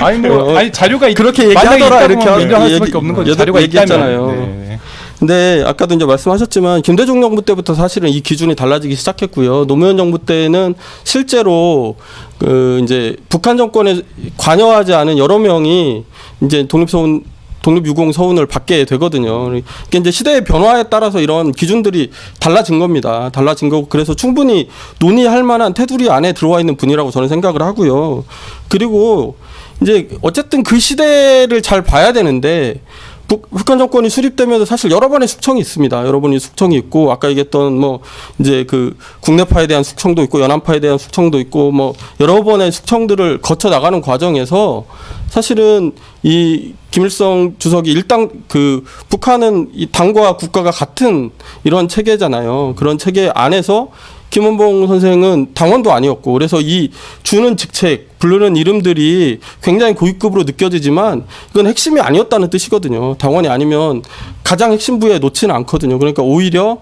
아니 뭐 아니 자료가 그렇게 만약에 얘기하더라 있다고 이렇게 하면 인정할 수밖에 얘기- 없는 거죠. 여덟 자료가 얘기했잖아요. 있다면. 네. 근데 아까도 이제 말씀하셨지만 김대중 정부 때부터 사실은 이 기준이 달라지기 시작했고요. 노무현 정부 때는 실제로 그 이제 북한 정권에 관여하지 않은 여러 명이 이제 독립유공 서운을 받게 되거든요. 그러니까 이제 시대의 변화에 따라서 이런 기준들이 달라진 겁니다. 달라진 거고 그래서 충분히 논의할 만한 테두리 안에 들어와 있는 분이라고 저는 생각을 하고요. 그리고 이제 어쨌든 그 시대를 잘 봐야 되는데 북한 정권이 수립되면서 사실 여러 번의 숙청이 있습니다. 여러 번의 숙청이 있고 아까 얘기했던 뭐 이제 그 국내파에 대한 숙청도 있고 연안파에 대한 숙청도 있고 뭐 여러 번의 숙청들을 거쳐 나가는 과정에서 사실은 이 김일성 주석이 일당 그 북한은 이 당과 국가가 같은 이런 체계잖아요. 그런 체계 안에서 김원봉 선생은 당원도 아니었고 그래서 이 주는 직책 부르는 이름들이 굉장히 고위급으로 느껴지지만 이건 핵심이 아니었다는 뜻이거든요. 당원이 아니면 가장 핵심부에 놓지는 않거든요. 그러니까 오히려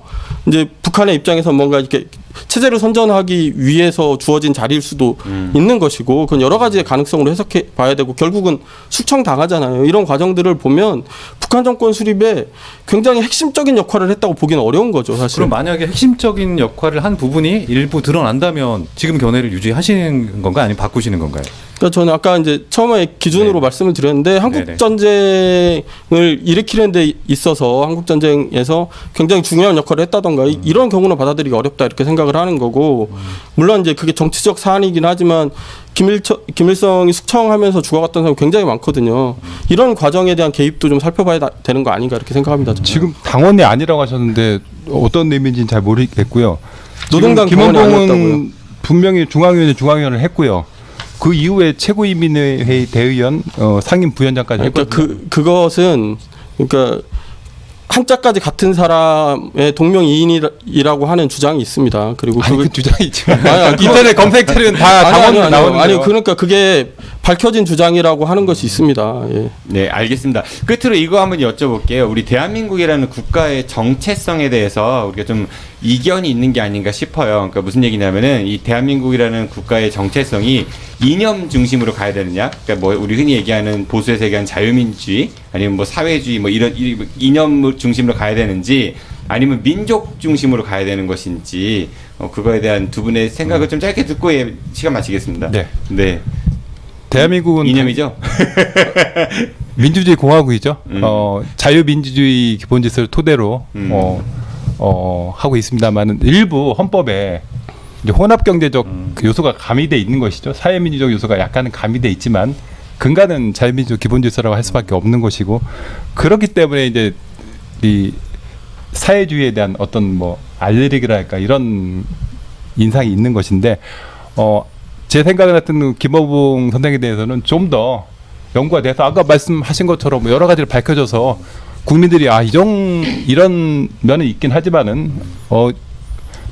이제 북한의 입장에서 뭔가 이렇게 체제를 선전하기 위해서 주어진 자리일 수도 있는 것이고 그건 여러 가지의 가능성으로 해석해 봐야 되고 결국은 숙청 당하잖아요. 이런 과정들을 보면 북한 정권 수립에 굉장히 핵심적인 역할을 했다고 보기는 어려운 거죠, 사실. 그럼 만약에 핵심적인 역할을 한 부분이 일부 드러난다면 지금 견해를 유지하시는 건가요? 아니면 바꾸시는 건가요? 그러니까 저는 아까 이제 처음에 기준으로 네. 말씀을 드렸는데 한국 전쟁을 일으키는 데 있어서 한국 전쟁에서 굉장히 중요한 역할을 했다던가 이런 경우는 받아들이기 어렵다 이렇게 생각을 하는 거고 물론 이제 그게 정치적 사안이긴 하지만 김일성이 숙청하면서 죽어갔던 사람이 굉장히 많거든요. 이런 과정에 대한 개입도 좀 살펴봐야 되는 거 아닌가 이렇게 생각합니다. 저는. 지금 당원이 아니라고 하셨는데 어떤 의미인지는 잘 모르겠고요. 노동당 당원이 아니었다고요. 김원봉은 분명히 중앙위원을 했고요. 그 이후에 최고인민회의 대의원 상임 부위원장까지 그러니까 했거든요. 그것은 그러니까 한자까지 같은 사람의 동명이인이라고 하는 주장이 있습니다. 그리고 아니 그 주장이 있지만 아니, 인터넷 검색처리는 다 당원 나오는 아니 그러니까 그게 밝혀진 주장이라고 하는 것이 있습니다. 예. 네, 알겠습니다. 끝으로 이거 한번 여쭤볼게요. 우리 대한민국이라는 국가의 정체성에 대해서 우리가 좀 이견이 있는 게 아닌가 싶어요. 그러니까 무슨 얘기냐면은 이 대한민국이라는 국가의 정체성이 이념 중심으로 가야 되느냐? 그러니까 뭐 우리 흔히 얘기하는 보수에서 얘기하는 자유민주주의 아니면 뭐 사회주의 뭐 이런 이념 중심으로 가야 되는지 아니면 민족 중심으로 가야 되는 것인지 그거에 대한 두 분의 생각을 좀 짧게 듣고 시간 마치겠습니다. 네. 네. 대한민국은 이념이죠? 민주주의 공화국이죠. 자유민주주의 기본질서를 토대로 하고 있습니다만은 일부 헌법에 이제 혼합경제적 그 요소가 가미돼 있는 것이죠. 사회민주적 요소가 약간은 가미돼 있지만 근간은 자유민주적 기본질서라고 할 수밖에 없는 것이고 그렇기 때문에 이제 이 사회주의에 대한 어떤 뭐 알레르기랄까 이런 인상이 있는 것인데 제 생각에 같은 김원봉 선생에 대해서는 좀 더 연구가 돼서 아까 말씀하신 것처럼 여러 가지를 밝혀져서 국민들이 이런 면은 있긴 하지만은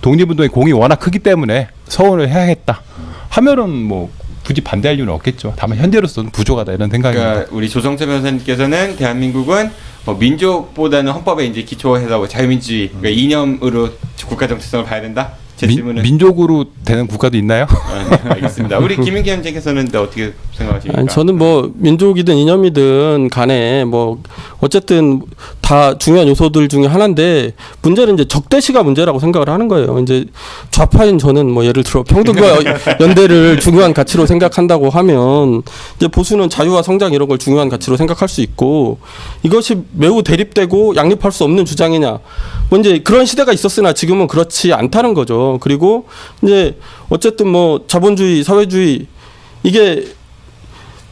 독립운동의 공이 워낙 크기 때문에 서원을 해야겠다 하면은 뭐 굳이 반대할 이유는 없겠죠. 다만 현재로서는 부족하다 이런 생각입니다. 그러니까 우리 조성철 변호사님께서는 대한민국은 민족보다는 헌법에 이제 기초해서 자유민주주의 그러니까 이념으로 국가 정체성을 봐야 된다. 제 질문은 민족으로 되는 국가도 있나요? 네, 알겠습니다. 우리 김은기 원장께서는 어떻게 생각하십니까? 아니, 저는 뭐 민족이든 이념이든 간에 뭐 어쨌든 다 중요한 요소들 중에 하나인데 문제는 이제 적대시가 문제라고 생각을 하는 거예요. 이제 좌파인 저는 뭐 예를 들어 평등과 연대를 중요한 가치로 생각한다고 하면 이제 보수는 자유와 성장 이런 걸 중요한 가치로 생각할 수 있고 이것이 매우 대립되고 양립할 수 없는 주장이냐. 뭐 이제 그런 시대가 있었으나 지금은 그렇지 않다는 거죠. 그리고 이제 어쨌든 뭐 자본주의, 사회주의 이게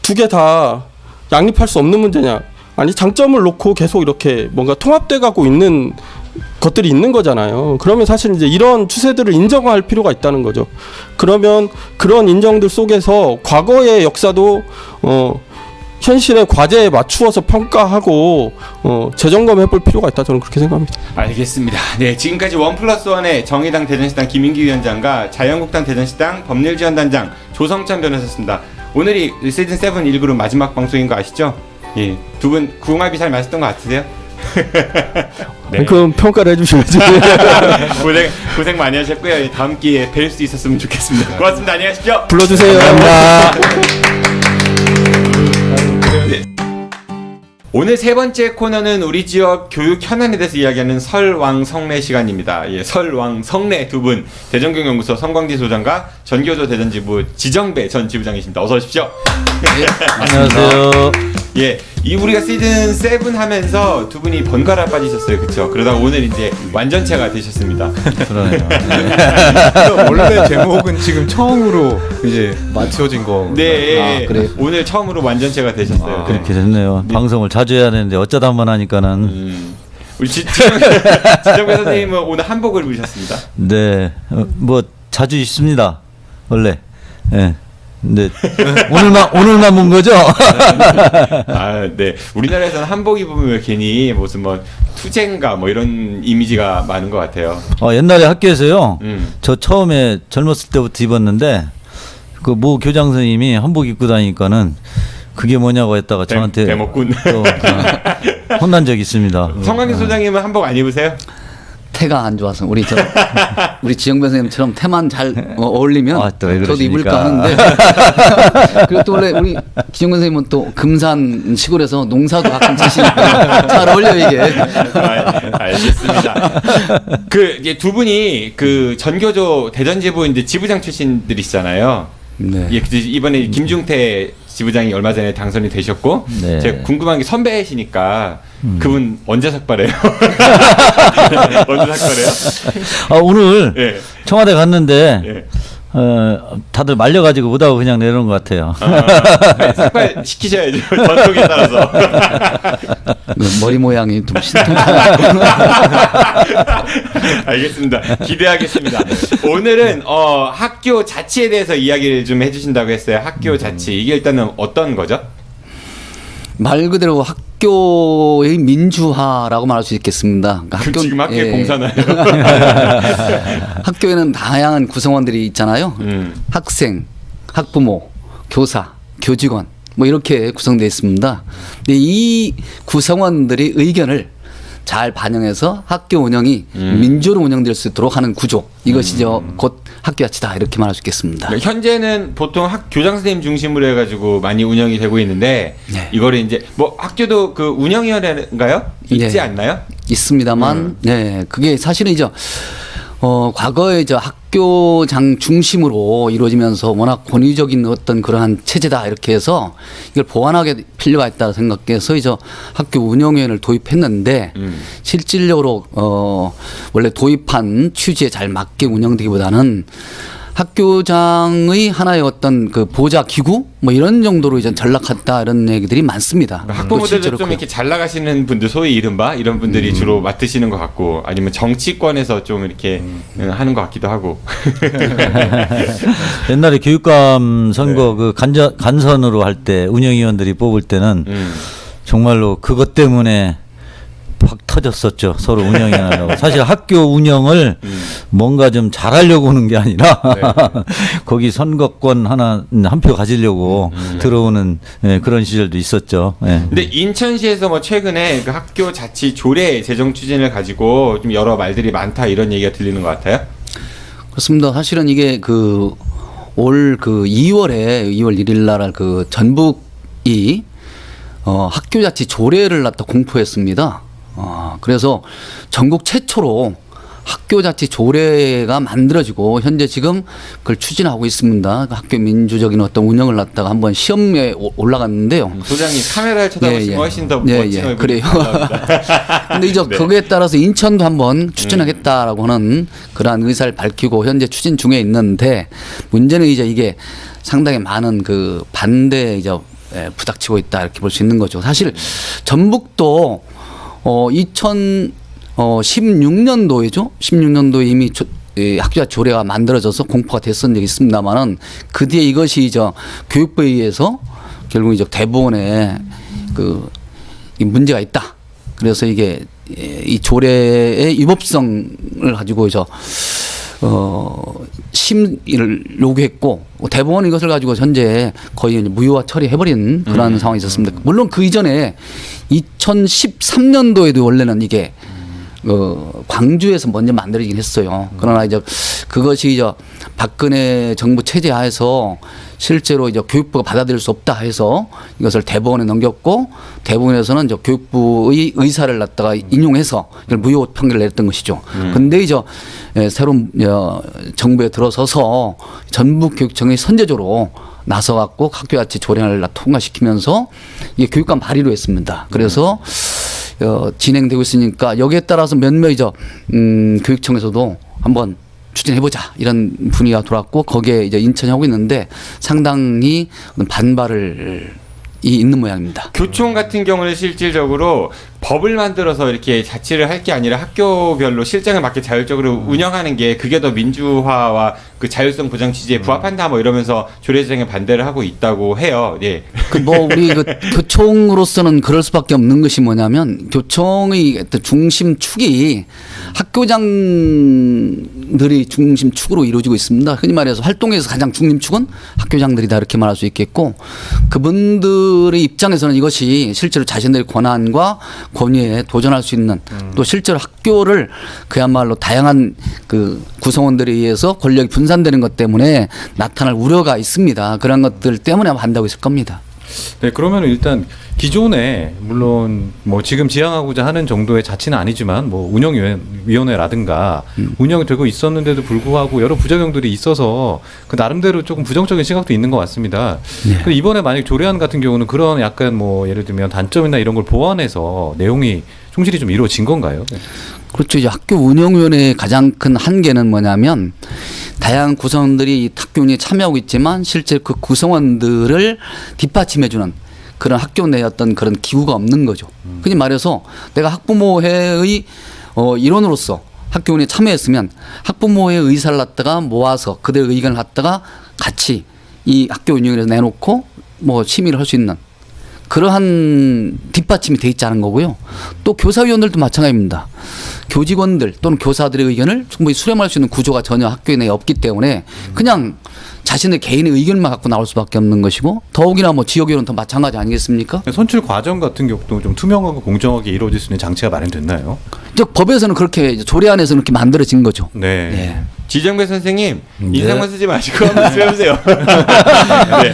두 개 다 양립할 수 없는 문제냐? 아니 장점을 놓고 계속 이렇게 뭔가 통합돼 가고 있는 것들이 있는 거잖아요. 그러면 사실 이제 이런 추세들을 인정할 필요가 있다는 거죠. 그러면 그런 인정들 속에서 과거의 역사도 현실의 과제에 맞추어서 평가하고 재점검해볼 필요가 있다 저는 그렇게 생각합니다. 알겠습니다. 네, 지금까지 1+1의 정의당 대전시당 김인기 위원장과 자유한국당 대전시당 법률지원단장 조성천 변호사였습니다. 오늘이 시즌 7 1그룹 마지막 방송인 거 아시죠? 예, 두 분 궁합이 잘 맞았던 것 같으세요? 네. 그럼 평가를 해주셔야지. 고생 많이 하셨고요. 다음 기회에 뵐 수 있었으면 좋겠습니다. 고맙습니다. 안녕히 가십시오. 불러주세요. 감사합니다. 오늘 세 번째 코너는 우리 지역 교육 현안에 대해서 이야기하는 설왕성래 시간입니다. 예, 설왕성래 두 분, 대전경연구소 성광지 소장과 전교조 대전지부 지정배 전 지부장이십니다. 어서 오십시오. 안녕하세요. 예, 이 우리가 시즌 7 하면서 두 분이 번갈아 빠지셨어요, 그렇죠? 그러다 오늘 이제 완전체가 되셨습니다. 그러네요. 원래 제목은 지금 처음으로 이제 맞춰진 거. 네, 아, 그래요? 오늘 처음으로 완전체가 되셨어요. 그렇게 됐네요. 네. 방송을 자주 해야 되는데 어쩌다 한번 하니까는 우리 지정배 선생님은 오늘 한복을 입으셨습니다. 네, 뭐 자주 있습니다. 원래. 예. 근데 오늘만 본 거죠? 아, 네. 우리나라에서는 한복 입으면 괜히 무슨 뭐 투쟁가 뭐 이런 이미지가 많은 것 같아요. 옛날에 학교에서요. 저 처음에 젊었을 때부터 입었는데 그 모 교장 선생님이 한복 입고 다니니까는 그게 뭐냐고 했다가 저한테 대먹군. 또 혼난 적이 있습니다. 성광기 소장님은 한복 안 입으세요? 태가 안 좋아서 우리 지영배 선생님처럼 태만 잘 어울리면 또 왜 저도 입을까 그러십니까? 하는데 그리고 또 원래 우리 지영배 선생님은 또 금산 시골에서 농사도 가끔 지시니까 잘 어울려 이게. 알겠습니다. 그 이제 두 분이 그 전교조 대전지부 이제 지부장 출신들이시잖아요. 네. 예, 이번에 김중태 지부장이 얼마 전에 당선이 되셨고, 네. 제가 궁금한 게 선배이시니까 그분 언제 삭발해요? 언제 삭발해요? 오늘 예. 청와대 갔는데 예. 다들 말려가지고 못하고 그냥 내려온 것 같아요. 네, 삭발 시키셔야죠. 전통에 따라서. 머리 모양이 좀 신통하고. 알겠습니다. 기대하겠습니다. 오늘은 학교 자치에 대해서 이야기를 좀 해주신다고 했어요. 학교 자치 이게 일단은 어떤 거죠? 말 그대로 학교의 민주화라고 말할 수 있겠습니다. 그러니까 지금 학교에 공사나요? 학교에는 다양한 구성원들이 있잖아요. 학생, 학부모, 교사, 교직원 뭐 이렇게 구성되어 있습니다. 근데 이 구성원들의 의견을 잘 반영해서 학교 운영이 민주로 운영될 수 있도록 하는 구조 이것이 곧 학교 자치다 이렇게 말할 수 있겠습니다. 현재는 보통 교장 선생님 중심으로 해가지고 많이 운영이 되고 있는데 네. 이거를 이제 뭐 학교도 그 운영위원회인가요? 있지 네. 않나요? 있습니다만, 네, 그게 사실은 이제 과거에 이제 학교장 중심으로 이루어지면서 워낙 권위적인 어떤 그러한 체제다 이렇게 해서 이걸 보완하게 필요가 있다 생각해서 이제 학교 운영위원회를 도입했는데 실질적으로 원래 도입한 취지에 잘 맞게 운영되기보다는 학교장의 하나의 어떤 그 보좌 기구 뭐 이런 정도로 이제 전락했다 이런 얘기들이 많습니다. 학부모들도 좀 이렇게 잘 나가시는 분들 소위 이른바 이런 분들이 주로 맡으시는 것 같고 아니면 정치권에서 좀 이렇게 하는 것 같기도 하고. 옛날에 교육감 선거 그 간선으로 할 때 운영위원들이 뽑을 때는 정말로 그것 때문에 팍 터졌었죠. 서로 운영해 나가고. 사실 학교 운영을 뭔가 좀 잘하려고 하는 게 아니라 거기 선거권 한 표 가지려고 들어오는 그런 시절도 있었죠. 예. 근데 인천시에서 뭐 최근에 그 학교 자치 조례 제정 추진을 가지고 좀 여러 말들이 많다 이런 얘기가 들리는 것 같아요. 그렇습니다. 사실은 이게 그 올 그 2월 1일 날 그 전북이 학교 자치 조례를 갖다 공포했습니다. 그래서 전국 최초로 학교 자치 조례가 만들어지고 현재 지금 그걸 추진하고 있습니다. 학교 민주적인 어떤 운영을 갖다가 한번 시험에 올라갔는데요. 소장님 카메라를 쳐다보시면 훨씬 더 멋진 얼굴. 그래요. 근데 이제 거기에 따라서 인천도 한번 추진하겠다라고 하는 그러한 의사를 밝히고 현재 추진 중에 있는데 문제는 이제 이게 상당히 많은 그 반대에 이제 부닥치고 있다 이렇게 볼 수 있는 거죠. 사실 전북도 2016년도에죠. 16년도에 이미 학교자 조례가 만들어져서 공포가 됐었던 적이 있습니다만은 그 뒤에 이것이 이제 교육부에 의해서 결국 이제 대법원에 이 문제가 있다. 그래서 이게 이 조례의 위법성을 가지고 심의를 요구했고 대법원은 이것을 가지고 현재 거의 이제 무효화 처리해버린 그런 상황이 있었습니다. 물론 그 이전에 2013년도에도 원래는 이게 광주에서 먼저 만들어지긴 했어요. 그러나 이제 그것이 이제 박근혜 정부 체제 하에서 실제로 이제 교육부가 받아들일 수 없다 해서 이것을 대법원에 넘겼고 대법원에서는 이제 교육부의 의사를 갖다가 인용해서 이걸 무효 판결을 내렸던 것이죠. 근데 이제 새로운 정부에 들어서서 전북교육청이 선제적으로 나서갖고 학교자치 조례를 통과시키면서 이게 교육감 발의로 했습니다. 그래서 진행되고 있으니까 여기에 따라서 몇몇 교육청에서도 한번 추진해보자 이런 분위기가 돌았고 거기에 이제 인천이 하고 있는데 상당히 반발을 있는 모양입니다. 교총 같은 경우는 실질적으로 법을 만들어서 이렇게 자치를 할 게 아니라 학교별로 실정에 맞게 자율적으로 운영하는 게 그게 더 민주화와 그 자율성 보장 취지에 부합한다 뭐 이러면서 조례 제정에 반대를 하고 있다고 해요. 예. 우리 교총으로서는 그럴 수밖에 없는 것이 뭐냐면 교총의 중심축이 학교장들이 중심축으로 이루어지고 있습니다. 흔히 말해서 활동에서 가장 중심축은 학교장들이다 이렇게 말할 수 있겠고 그분들의 입장에서는 이것이 실제로 자신들의 권한과 권위에 도전할 수 있는 또 실제로 학교를 그야말로 다양한 그 구성원들에 의해서 권력이 분산되는 것 때문에 나타날 우려가 있습니다. 그런 것들 때문에 반대하고 있을 겁니다. 네, 그러면 일단 기존에 물론 뭐 지금 지향하고자 하는 정도의 자치는 아니지만 뭐 운영위원회라든가 운영이 되고 있었는데도 불구하고 여러 부작용들이 있어서 그 나름대로 조금 부정적인 시각도 있는 것 같습니다. 네. 근데 이번에 만약 조례안 같은 경우는 그런 약간 뭐 예를 들면 단점이나 이런 걸 보완해서 내용이 충실히 좀 이루어진 건가요? 네. 그렇죠. 이제 학교 운영위원회의 가장 큰 한계는 뭐냐면 다양한 구성원들이 학교 운영에 참여하고 있지만 실제 그 구성원들을 뒷받침해주는 그런 학교 내 어떤 그런 기구가 없는 거죠. 흔히 말해서 내가 학부모회의 일원으로서 학교 운영에 참여했으면 학부모의 의사를 갖다가 모아서 그들의 의견을 갖다가 같이 이 학교 운영에 내놓고 뭐 심의를 할 수 있는 그러한 뒷받침이 돼 있지 않은 거고요. 또 교사위원들도 마찬가지입니다. 교직원들 또는 교사들의 의견을 충분히 수렴할 수 있는 구조가 전혀 학교 내에 없기 때문에 그냥 자신의 개인의 의견만 갖고 나올 수밖에 없는 것이고 더욱이나 뭐 지역위원은 더 마찬가지 아니겠습니까? 선출 과정 같은 경우도 좀 투명하고 공정하게 이루어질 수 있는 장치가 마련됐나요? 법에서는 그렇게 조례안에서는 그렇게 만들어진 거죠. 네. 네. 지정배 선생님 인상만 쓰지 마시고 한번 말씀해보세요. 네.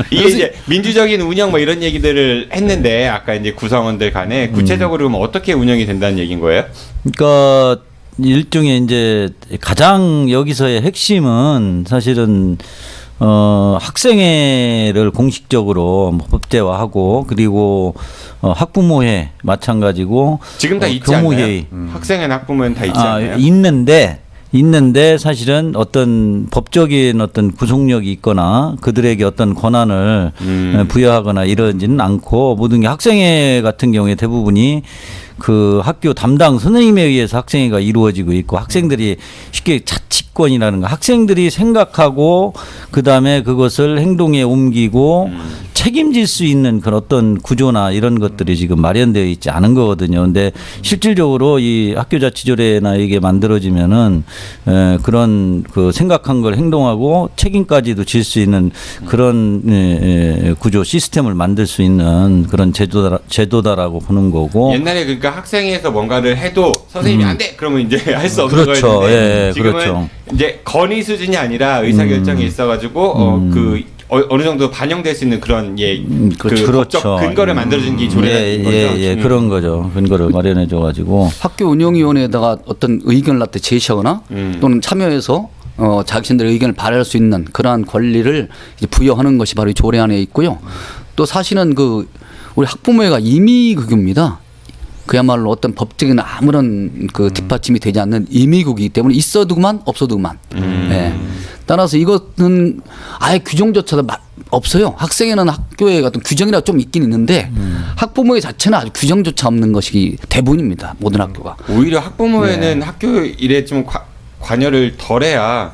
이게 이제 민주적인 운영 뭐 이런 얘기들을 했는데 아까 이제 구성원들 간에 구체적으로 그럼 어떻게 운영이 된다는 얘기인 거예요? 그러니까 일종의 이제 가장 여기서의 핵심은 사실은 학생회를 공식적으로 법제화하고 그리고 학부모회 마찬가지고 지금 다 있지 교무회의 않나요? 학생회나 학부모회는 다 있지 않나요? 있는데 사실은 어떤 법적인 어떤 구속력이 있거나 그들에게 어떤 권한을 부여하거나 이러지는 않고 모든 게 학생회 같은 경우에 대부분이 그 학교 담당 선생님에 의해서 학생회가 이루어지고 있고 학생들이 쉽게 자치권이라는 거 학생들이 생각하고 그다음에 그것을 행동에 옮기고 책임질 수 있는 그런 어떤 구조나 이런 것들이 지금 마련되어 있지 않은 거거든요. 근데 실질적으로 이 학교자치조례나 이게 만들어지면은 그런 그 생각한 걸 행동하고 책임까지도 질 수 있는 그런 구조 시스템을 만들 수 있는 그런 제도다라고 보는 거고. 옛날에 그러니까 학생회에서 뭔가를 해도 선생님이 안 돼 그러면 이제 할 수 없는 그렇죠. 거였는데 예, 지금은 그렇죠. 이제 건의 수준이 아니라 의사결정이 있어가지고 그 어느 정도 반영될 수 있는 그런 그 법적 근거를 만들어준 게 조례인 거죠. 예, 그런 거죠. 근거를 마련해줘가지고 학교 운영위원회에다가 어떤 의견을 갖다 제시하거나 또는 참여해서 자신들의 의견을 발휘할 수 있는 그러한 권리를 이제 부여하는 것이 바로 이 조례안에 있고요. 또 사실은 우리 학부모회가 임의극유입니다. 그야말로 어떤 법적인 아무런 그 뒷받침이 되지 않는 임의극이기 때문에 있어도 그만 없어도 그만. 네. 따라서 이것은 아예 규정조차도 없어요. 학생회는 학교에 어떤 규정이라고 좀 있긴 있는데 학부모회 자체는 아주 규정조차 없는 것이 대부분입니다. 모든 학교가. 오히려 학부모회는 학교 일에 좀 관여를 덜해야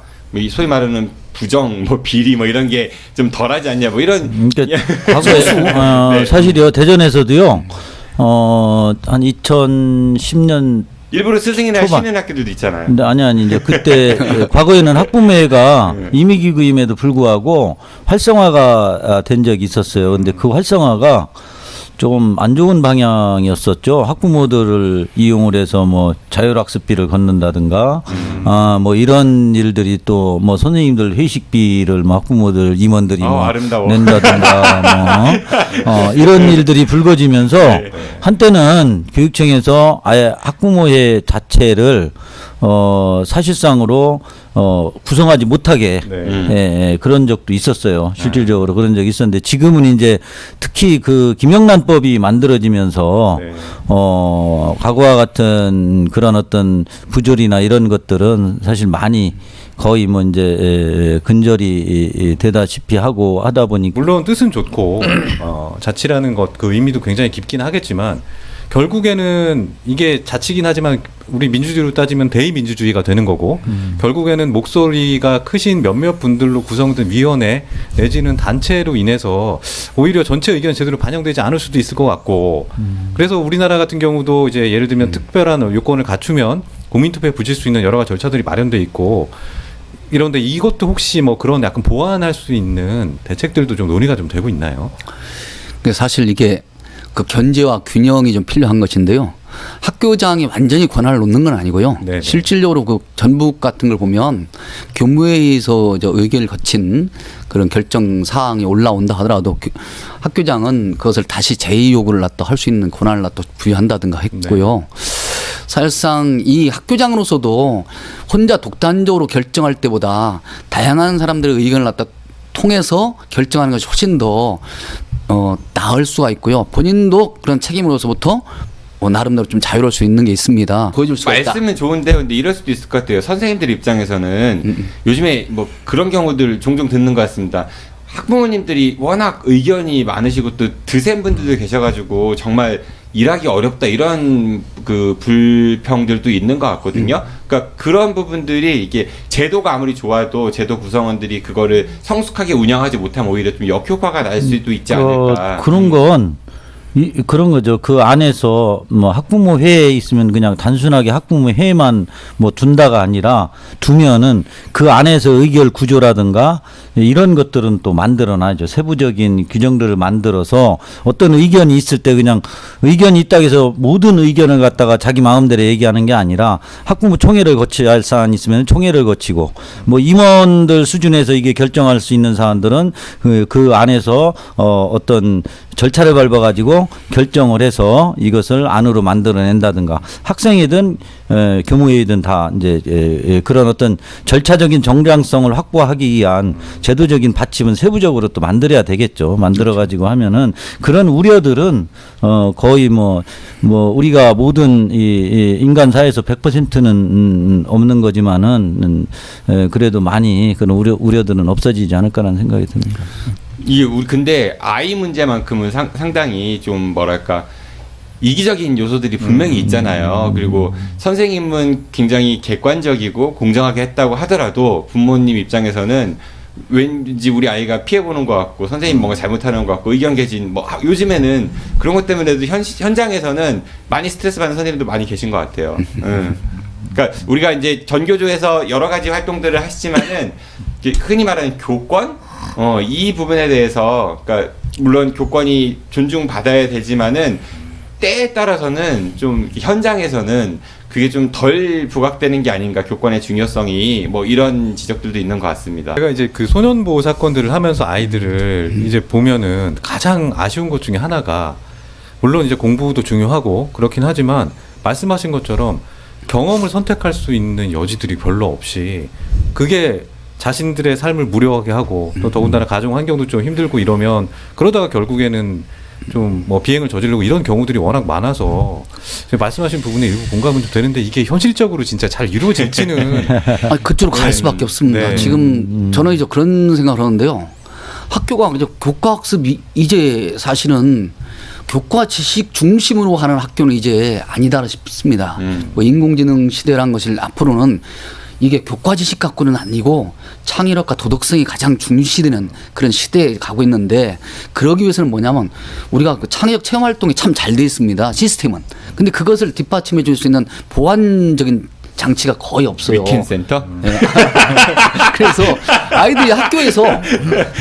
소위 말하는 부정, 뭐 비리 뭐 이런 게 좀 덜하지 않냐 뭐 이런. 그러니까 과거에 네. 사실요 대전에서도요 한 2010년 일부러 스승이나 초반. 쉬는 학교들도 있잖아요. 근데 아니 이제 그때 과거에는 학부모회가 임의기구임에도 불구하고 활성화가 된 적이 있었어요. 근데 그 활성화가 조금 안 좋은 방향이었었죠. 학부모들을 이용을 해서 뭐 자율학습비를 걷는다든가, 뭐 이런 일들이 또 뭐 선생님들 회식비를 뭐 학부모들 임원들이 뭐 아름다워. 낸다든가, 뭐 이런 일들이 불거지면서 한때는 교육청에서 아예 학부모회 자체를 사실상으로 구성하지 못하게 그런 적도 있었어요. 실질적으로 그런 적이 있었는데 지금은 이제 특히 그 김영란법이 만들어지면서 과거와 같은 그런 어떤 부조리나 이런 것들은 사실 많이 거의 뭐 이제 근절이 되다시피 하고 하다 보니까 물론 뜻은 좋고 자치라는 것 그 의미도 굉장히 깊긴 하겠지만 결국에는 이게 자치긴 하지만 우리 민주주의로 따지면 대의민주주의가 되는 거고 결국에는 목소리가 크신 몇몇 분들로 구성된 위원회 내지는 단체로 인해서 오히려 전체 의견이 제대로 반영되지 않을 수도 있을 것 같고 그래서 우리나라 같은 경우도 이제 예를 들면 특별한 요건을 갖추면 국민투표에 붙일 수 있는 여러 가지 절차들이 마련돼 있고 이런데 이것도 혹시 뭐 그런 약간 보완할 수 있는 대책들도 좀 논의가 좀 되고 있나요? 근데 사실 이게 그 견제와 균형이 좀 필요한 것인데요. 학교장이 완전히 권한을 놓는 건 아니고요. 네네. 실질적으로 그 전북 같은 걸 보면 교무회의에서 의결을 거친 그런 결정 사항이 올라온다 하더라도 학교장은 그것을 다시 재의 요구를 할 수 있는 권한을 또 부여한다든가 했고요. 사실상 이 학교장으로서도 혼자 독단적으로 결정할 때보다 다양한 사람들의 의견을 통해서 결정하는 것이 훨씬 더 나을 수가 있고요. 본인도 그런 책임으로서부터 나름대로 좀 자유로울 수 있는 게 있습니다. 보여줄 수가 있다. 말씀은 좋은데요. 근데 이럴 수도 있을 것 같아요. 선생님들 입장에서는 요즘에 뭐 그런 경우들 종종 듣는 것 같습니다. 학부모님들이 워낙 의견이 많으시고 또 드센 분들도 계셔가지고 정말 일하기 어렵다 이런 그 불평들도 있는 것 같거든요. 그러니까 그런 부분들이 이게 제도가 아무리 좋아도 제도 구성원들이 그거를 성숙하게 운영하지 못하면 오히려 좀 역효과가 날 수도 있지 않을까. 그런 건 그런 거죠. 그 안에서 뭐 학부모 회에 있으면 그냥 단순하게 학부모 회만 뭐 둔다가 아니라 두면은 그 안에서 의결 구조라든가 이런 것들은 또 만들어놔야죠. 세부적인 규정들을 만들어서 어떤 의견이 있을 때 그냥 의견이 있다고 해서 모든 의견을 갖다가 자기 마음대로 얘기하는 게 아니라 학부모 총회를 거쳐야 할 사안이 있으면 총회를 거치고 뭐 임원들 수준에서 이게 결정할 수 있는 사안들은 그 안에서 어떤 절차를 밟아가지고 결정을 해서 이것을 안으로 만들어낸다든가 학생이든 교무회이든 다 이제 그런 어떤 절차적인 정량성을 확보하기 위한 제도적인 받침은 세부적으로 또 만들어야 되겠죠. 만들어가지고 하면은 그런 우려들은 거의 뭐 우리가 모든 이 인간 사회에서 100%는 없는 거지만은 그래도 많이 그런 우려들은 없어지지 않을까라는 생각이 듭니다. 우리 근데 아이 문제만큼은 상당히 좀 뭐랄까 이기적인 요소들이 분명히 있잖아요. 그리고 선생님은 굉장히 객관적이고 공정하게 했다고 하더라도 부모님 입장에서는 왠지 우리 아이가 피해보는 것 같고 선생님 뭔가 잘못하는 것 같고 의견 개진 뭐 요즘에는 그런 것 때문에도 현장에서는 많이 스트레스 받는 선생님도 많이 계신 것 같아요. 그러니까 우리가 이제 전교조에서 여러 가지 활동들을 하시지만은 흔히 말하는 교권 이 부분에 대해서 그러니까 물론 교권이 존중받아야 되지만은 때에 따라서는 좀 현장에서는 그게 좀 덜 부각되는 게 아닌가 교권의 중요성이 뭐 이런 지적들도 있는 것 같습니다. 제가 이제 그 소년보호 사건들을 하면서 아이들을 이제 보면은 가장 아쉬운 것 중에 하나가 물론 이제 공부도 중요하고 그렇긴 하지만 말씀하신 것처럼 경험을 선택할 수 있는 여지들이 별로 없이 그게 자신들의 삶을 무료하게 하고 또 더군다나 가정 환경도 좀 힘들고 이러면 그러다가 결국에는 좀 뭐 비행을 저지르고 이런 경우들이 워낙 많아서 말씀하신 부분에 일부 공감은 좀 되는데 이게 현실적으로 진짜 잘 이루어질지는 그쪽으로 갈 수밖에 없습니다. 네. 지금 저는 이제 그런 생각을 하는데요. 학교가 이제 교과학습이 이제 사실은 교과 지식 중심으로 하는 학교는 이제 아니다 싶습니다. 뭐 인공지능 시대란 것을 앞으로는 이게 교과 지식 갖고는 아니고 창의력과 도덕성이 가장 중시되는 그런 시대에 가고 있는데 그러기 위해서는 뭐냐면 우리가 그 창의력 체험 활동이 참 잘 돼 있습니다. 시스템은. 근데 그것을 뒷받침해 줄 수 있는 보완적인 장치가 거의 없어요. 위켄 센터? 네. 그래서 아이들이 학교에서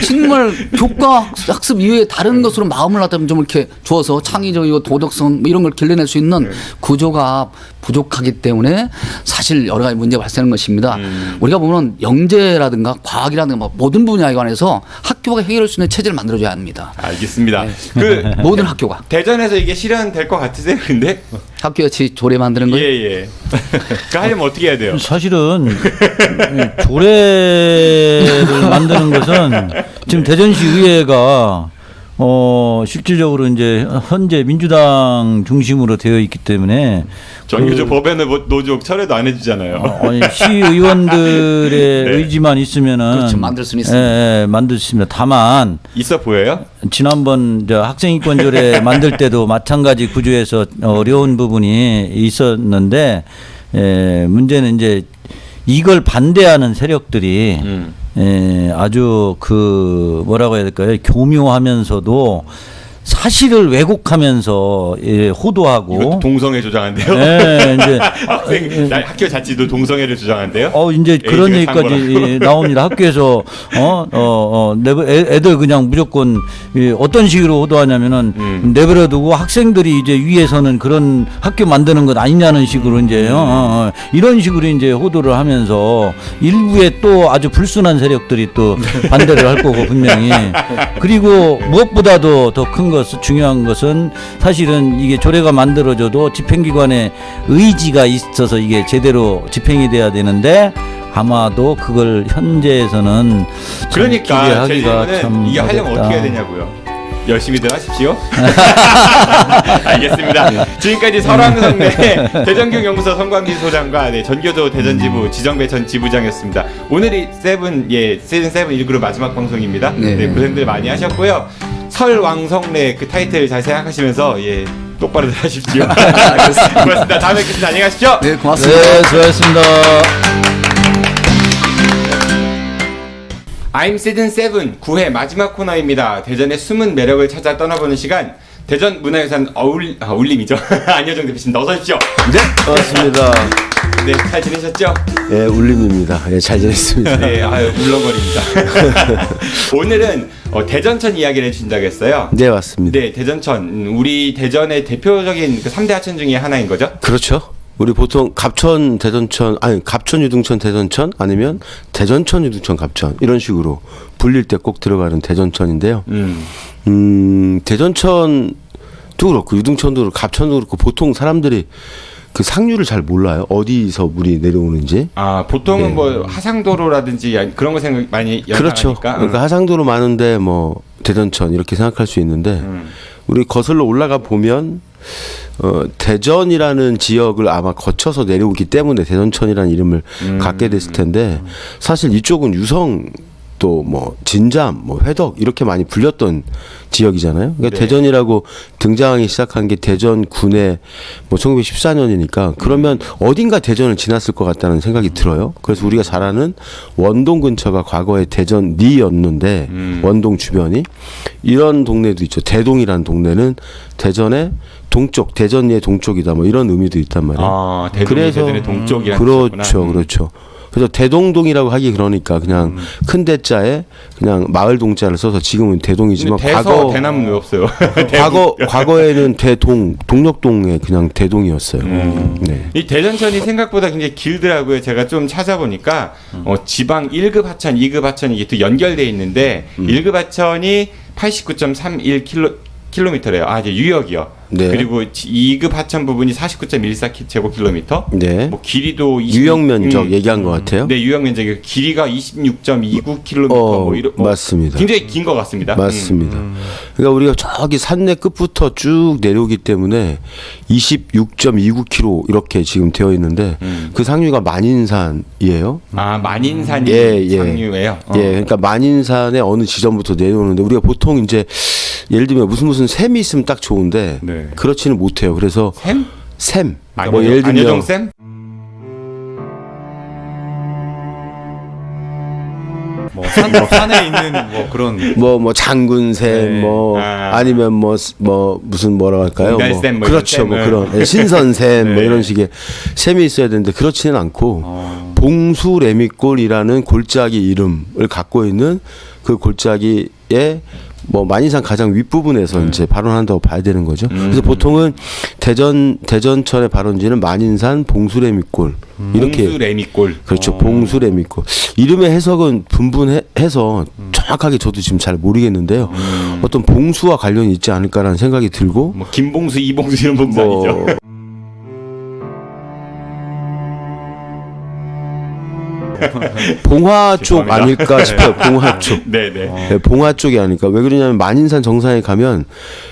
정말 교과 학습 이외에 다른 것으로 마음을 갖다 좀 이렇게 주어서 창의적이고 도덕성 뭐 이런 걸 길러낼 수 있는 구조가 부족하기 때문에 사실 여러 가지 문제가 발생하는 것입니다. 우리가 보면 영재라든가 과학이라든가 뭐 모든 분야에 관해서 학교가 해결할 수 있는 체제를 만들어줘야 합니다. 알겠습니다. 그 모든 학교가. 대전에서 이게 실현될 것 같으세요? 근데 학교같이 조례 만드는 거예요? 예. 그 하려면 어떻게 해야 돼요? 사실은 조례를 만드는 것은 지금 대전시 의회가 실질적으로 이제 현재 민주당 중심으로 되어 있기 때문에 정규조 법에는 뭐 노조 철회도 안 해주잖아요. 아니, 시의원들의 의지만 있으면은 그렇죠. 만들 수는 있습니다. 예, 만들 수 있습니다. 다만 있어 보여요? 지난번 학생인권조례 만들 때도 마찬가지 구조에서 어려운 부분이 있었는데 문제는 이제 이걸 반대하는 세력들이 아주 그 뭐라고 해야 될까요? 교묘하면서도 사실을 왜곡하면서 호도하고 이것도 동성애 주장한대요. 네, 이제 학교 자치도 동성애를 주장한대요. 이제 그런 얘기까지 나옵니다. 학교에서 애들 그냥 무조건 어떤 식으로 호도하냐면은 내버려두고 학생들이 이제 위에서는 그런 학교 만드는 것 아니냐는 식으로 이제 이런 식으로 이제 호도를 하면서 일부에 또 아주 불순한 세력들이 또 반대를 할 거고 분명히. 그리고 무엇보다도 더 큰 중요한 것은 사실은 이게 조례가 만들어져도 집행기관의 의지가 있어서 이게 제대로 집행이 돼야 되는데 아마도 그걸 현재에서는 그러니까 제 하기가 질문은 참 이게 하려면 어렵다. 어떻게 해야 되냐고요. 열심히들 하십시오. 알겠습니다. 지금까지 설왕성내 대전경연구소 성광진 소장과 전교조 대전지부 지정배 전 지부장이었습니다. 오늘이 시즌 7 1그룹 마지막 방송입니다. 네. 고생들 많이 하셨고요. 설왕성내 그 타이틀 잘 생각하시면서 똑바로 하십시오. 고맙습니다. 다음에 뵙겠습니다. 안녕히 가십시오. 네, 고맙습니다. 네, 수고하셨습니다. I'm 시즌 7 9회 마지막 코너입니다. 대전의 숨은 매력을 찾아 떠나보는 시간. 대전 문화유산 어울림이죠. 안효정 대표님 어서 오십시오. 네, 반갑습니다. 네, 잘 지내셨죠? 예, 울림입니다. 예, 잘 지냈습니다. 네, 물렁거립니다. 오늘은 대전천 이야기를 해주신다고 했어요. 네, 맞습니다. 네, 대전천. 우리 대전의 대표적인 그 3대 하천 중에 하나인 거죠? 그렇죠. 우리 보통 갑천, 대전천, 갑천, 유등천, 대전천, 아니면 대전천, 유등천, 갑천 이런 식으로 불릴 때 꼭 들어가는 대전천인데요. 대전천도 그렇고 유등천도 그렇고 갑천도 그렇고 보통 사람들이 그 상류를 잘 몰라요. 어디서 물이 내려오는지. 보통은 네. 뭐 하상도로라든지 그런 거 생각 많이 그렇죠. 연상하니까. 그러니까 하상도로 많은데 뭐 대전천 이렇게 생각할 수 있는데 우리 거슬러 올라가 보면 대전이라는 지역을 아마 거쳐서 내려오기 때문에 대전천이라는 이름을 갖게 됐을 텐데 사실 이쪽은 유성 또 뭐 진잠, 뭐 회덕 이렇게 많이 불렸던 지역이잖아요. 그러니까 네. 대전이라고 등장하기 시작한 게 대전군의 뭐 1914년이니까 그러면 어딘가 대전을 지났을 것 같다는 생각이 들어요. 그래서 우리가 잘 아는 원동 근처가 과거에 대전리였는데 원동 주변이 이런 동네도 있죠. 대동이라는 동네는 대전의 동쪽, 대전리의 동쪽이다. 뭐 이런 의미도 있단 말이에요. 대전이 대전의 동쪽이라는 그렇죠, 뜻이구나. 그렇죠. 그래서 대동동이라고 하기 그러니까 그냥 큰 대자에 그냥 마을 동자를 써서 지금은 대동이지만 대서 대남은 왜 없어요? 과거에는 동력동의 그냥 대동이었어요. 네. 이 대전천이 생각보다 굉장히 길더라고요. 제가 좀 찾아보니까 지방 1급 하천, 2급 하천이 이게 또 연결돼 있는데 1급 하천이 89.31km래요. 이제 유역이요. 네. 그리고 2급 하천 부분이 49.14제곱킬로미터. 네. 뭐 길이도 유역 면적 얘기한 것 같아요. 네, 유역 면적이 길이가 26.29km 뭐 이런 맞습니다. 굉장히 긴 것 같습니다. 맞습니다. 그러니까 우리가 저기 산내 끝부터 쭉 내려오기 때문에 26.29km 이렇게 지금 되어 있는데 그 상류가 만인산이에요. 만인산이 예. 상류예요. 예, 그러니까 만인산의 어느 지점부터 내려오는데 우리가 보통 이제 예를 들면 무슨 샘이 있으면 딱 좋은데 네. 그렇지는 못해요. 그래서 샘? 샘. 뭐 예를 들면 안효정 쌤? 뭐 산에 있는 뭐 그런 뭐 장군샘 네. 뭐 아니면 뭐 무슨 뭐라고 할까요? 공달샘 뭐 그렇죠. 이런 뭐 샘. 그런 신선샘 뭐 네. 이런 식의 샘이 있어야 되는데 그렇지는 않고 봉수레미골이라는 골짜기 이름을 갖고 있는 그 골짜기에 뭐 만인산 가장 윗부분에서 이제 발원한다고 봐야 되는 거죠. 그래서 보통은 대전천의 발원지는 만인산 봉수레미골 이렇게 봉수레미골. 그렇죠. 봉수레미골. 이름의 해석은 분분해서 정확하게 저도 지금 잘 모르겠는데요. 어떤 봉수와 관련이 있지 않을까라는 생각이 들고 뭐 김봉수, 이봉수 이런 봉수 아니죠? 봉화 쪽 죄송합니다. 아닐까 싶어요. 봉화 쪽. 네네. 네, 봉화 쪽이 아닐까. 왜 그러냐면 만인산 정상에 가면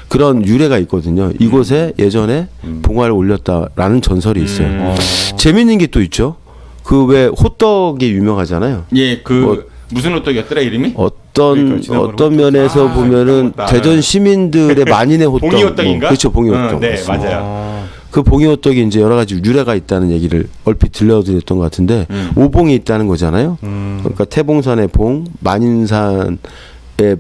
그런 유래가 있거든요. 이곳에 예전에 봉화를 올렸다라는 전설이 있어요. 재밌는 게 또 있죠. 그 왜 호떡이 유명하잖아요. 예, 무슨 호떡이었더라 이름이? 어떤 면에서 보면은 까먹었다. 대전 시민들의 만인의 호떡. 봉이 호떡인가? 그렇죠. 봉이 호떡. 네, 맞아요. 그 봉이 호떡이 이제 여러 가지 유래가 있다는 얘기를 얼핏 들려드렸던 것 같은데 오봉이 있다는 거잖아요. 그러니까 태봉산의 봉, 만인산에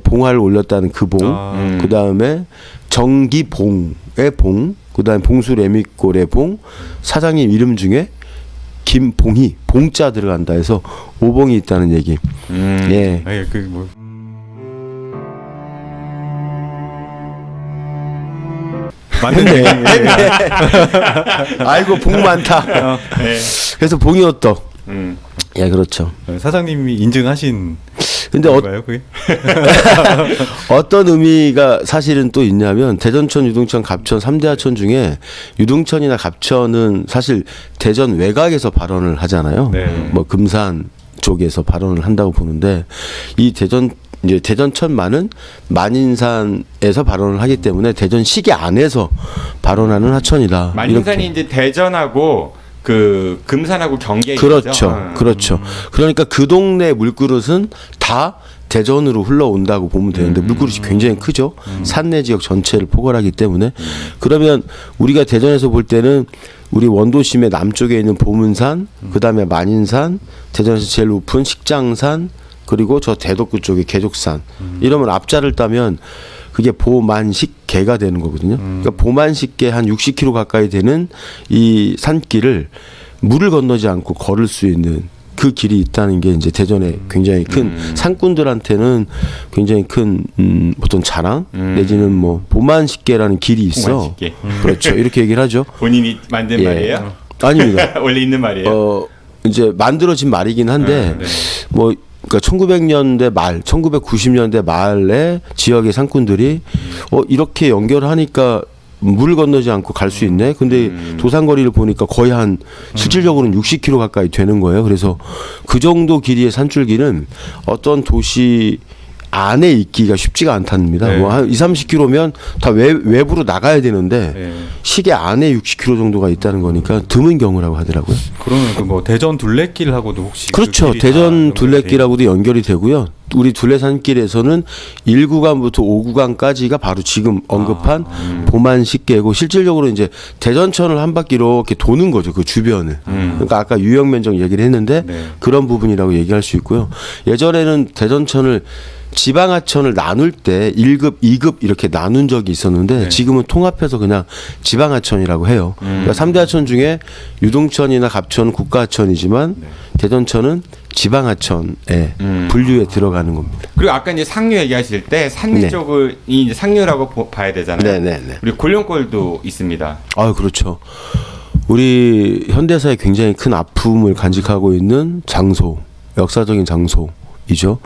봉화를 올렸다는 그 봉, 그 다음에 정기봉의 봉, 그 다음에 봉수레미골의 봉, 사장님 이름 중에 김봉희, 봉자 들어간다 해서 오봉이 있다는 얘기. 예. 아니 그뭐 맞는데 아이고 봉 많다. 네. 그래서 봉이 호떡. 예, 그렇죠. 사장님이 인증하신 근데 건가요, 그게? 어떤 의미가 사실은 또 있냐면 대전천, 유등천, 갑천 3대 하천 중에 유등천이나 갑천은 사실 대전 외곽에서 발원을 하잖아요. 네. 뭐 금산 쪽에서 발원을 한다고 보는데 이 이제 대전천만은 만인산에서 발원을 하기 때문에 대전 시계 안에서 발원하는 하천이다. 만인산이 이렇게. 이제 대전하고 그 금산하고 경계에 그렇죠. 있죠. 그렇죠. 그러니까 그 동네 물그릇은 다 대전으로 흘러온다고 보면 되는데 물그릇이 굉장히 크죠. 산내 지역 전체를 포괄하기 때문에 그러면 우리가 대전에서 볼 때는 우리 원도심의 남쪽에 있는 보문산, 그다음에 만인산, 대전에서 제일 높은 식장산, 그리고 저 대덕구 쪽에 개족산 이러면 앞자를 따면 그게 보만식계가 되는 거거든요. 그러니까 보만식계 한 60km 가까이 되는 이 산길을 물을 건너지 않고 걸을 수 있는 그 길이 있다는 게 이제 대전에 굉장히 큰 산꾼들한테는 굉장히 큰 어떤 자랑 내지는 뭐 보만식계라는 길이 있어. 보만식계. 그렇죠. 이렇게 얘기를 하죠. 본인이 만든 예. 말이에요? 아닙니다. 원래 있는 말이에요? 이제 만들어진 말이긴 한데 네. 뭐 그러니까 1900년대 말, 1990년대 말에 지역의 상꾼들이 이렇게 연결하니까 물을 건너지 않고 갈 수 있네. 근데 도산거리를 보니까 거의 한 실질적으로는 60km 가까이 되는 거예요. 그래서 그 정도 길이의 산줄기는 어떤 도시 안에 있기가 쉽지가 않답니다. 네. 뭐 한 20-30km면 다 외부로 나가야 되는데 네. 시계 안에 60km 정도가 있다는 거니까 드문 경우라고 하더라고요. 그러면 그 뭐 대전 둘레길하고도 혹시 그렇죠. 그 길이 대전 다 둘레길하고도 연결이 되고요. 우리 둘레산길에서는 1구간부터 5구간까지가 바로 지금 언급한 보만식계고 실질적으로 이제 대전천을 한 바퀴 이렇게 도는 거죠. 그 주변을. 그러니까 아까 유형면적 얘기를 했는데 네. 그런 부분이라고 얘기할 수 있고요. 예전에는 대전천을 지방하천을 나눌 때 1급, 2급 이렇게 나눈 적이 있었는데 네. 지금은 통합해서 그냥 지방하천이라고 해요. 그러니까 3대 하천 중에 유등천이나 갑천은 국가하천이지만 대전천은 지방하천에 분류에 들어가는 겁니다. 그리고 아까 이제 상류 얘기하실 때 산내 네. 쪽을 이제 상류라고 봐야 되잖아요. 네네네. 우리 골룡골도 있습니다. 아, 그렇죠. 우리 현대사에 굉장히 큰 아픔을 간직하고 있는 장소, 역사적인 장소이죠.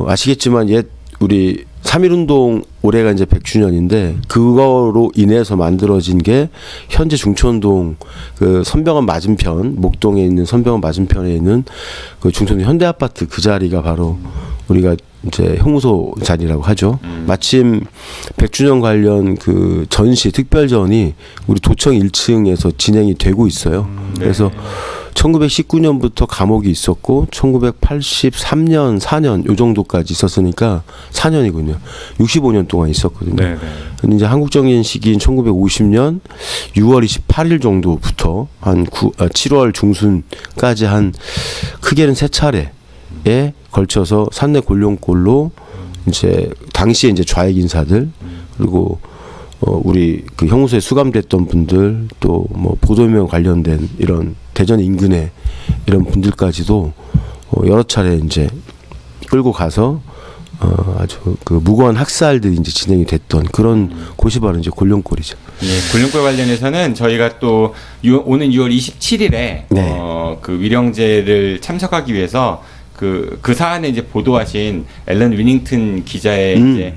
아시겠지만 우리 3.1운동 올해가 이제 100주년인데 그거로 인해서 만들어진 게 현재 중천동 그 선병원 맞은편 목동에 있는 선병원 맞은편에 있는 그 중천동 현대아파트 그 자리가 바로 우리가 이제 형무소 자리라고 하죠. 마침 100주년 관련 그 전시 특별전이 우리 도청 1층에서 진행이 되고 있어요. 그래서 1919년부터 감옥이 있었고 1983년, 4년 요 정도까지 있었으니까 4년이군요. 65년 동안 있었거든요. 네, 네. 근데 이제 한국정년 시기인 1950년 6월 28일 정도부터 한 7월 중순까지 한 크게는 3차례 걸쳐서 산내 골룡골로 이제 당시에 이제 좌익 인사들 그리고 우리 그 형무소에 수감됐던 분들 또 뭐 보도명 관련된 이런 대전 인근의 이런 분들까지도 여러 차례 이제 끌고 가서 아주 그 무고한 학살들이 이제 진행이 됐던 그런 곳이 바로 이제 골룡골이죠. 예, 골룡골 관련해서는 저희가 또 오는 6월 27일에 네. 그 위령제를 참석하기 위해서 그 사안에 이제 보도하신 앨런 위닝턴 기자의 이제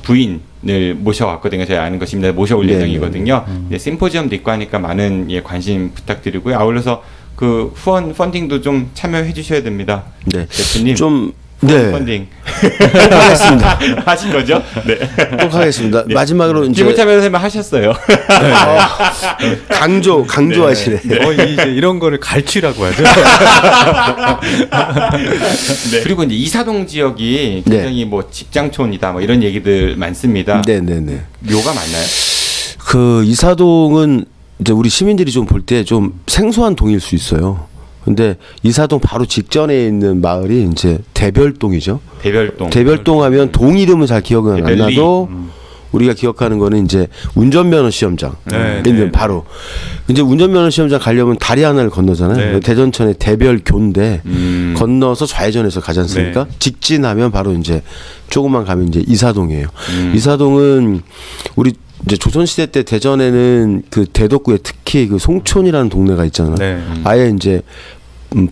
부인을 모셔왔거든요. 저희 아는 것입니다. 모셔올 네, 예정이거든요. 네, 심포지엄도 있고 하니까 많은 관심 부탁드리고요. 아울러서 그 후원 펀딩도 좀 참여해 주셔야 됩니다. 네. 대표님. 좀 후원 펀딩 꼭 하겠습니다. 하신 거죠? 네. 꼭 하겠습니다. 네. 마지막으로 이제 김우차 변호사님 하셨어요. 강조하시네. 이제 이런 거를 갈취라고 하죠. 네. 그리고 이제 이사동 지역이 네. 굉장히 뭐 직장촌이다 뭐 이런 얘기들 많습니다. 네네네. 묘가 맞나요? 그 이사동은 이제 우리 시민들이 좀 볼 때 좀 생소한 동일 수 있어요. 근데 이사동 바로 직전에 있는 마을이 이제 대별동이죠. 대별동 하면 동 이름은 잘 기억은 안 나도 우리가 기억하는 거는 이제 운전면허 시험장 있는 바로 이제 운전면허 시험장 가려면 다리 하나를 건너잖아요. 네. 대전천의 대별교인데 건너서 좌회전해서 가지 않습니까? 네. 직진하면 바로 이제 조금만 가면 이제 이사동이에요. 이사동은 우리 이제 조선시대 때 대전에는 그 대덕구에 특히 그 송촌이라는 동네가 있잖아요. 네. 아예 이제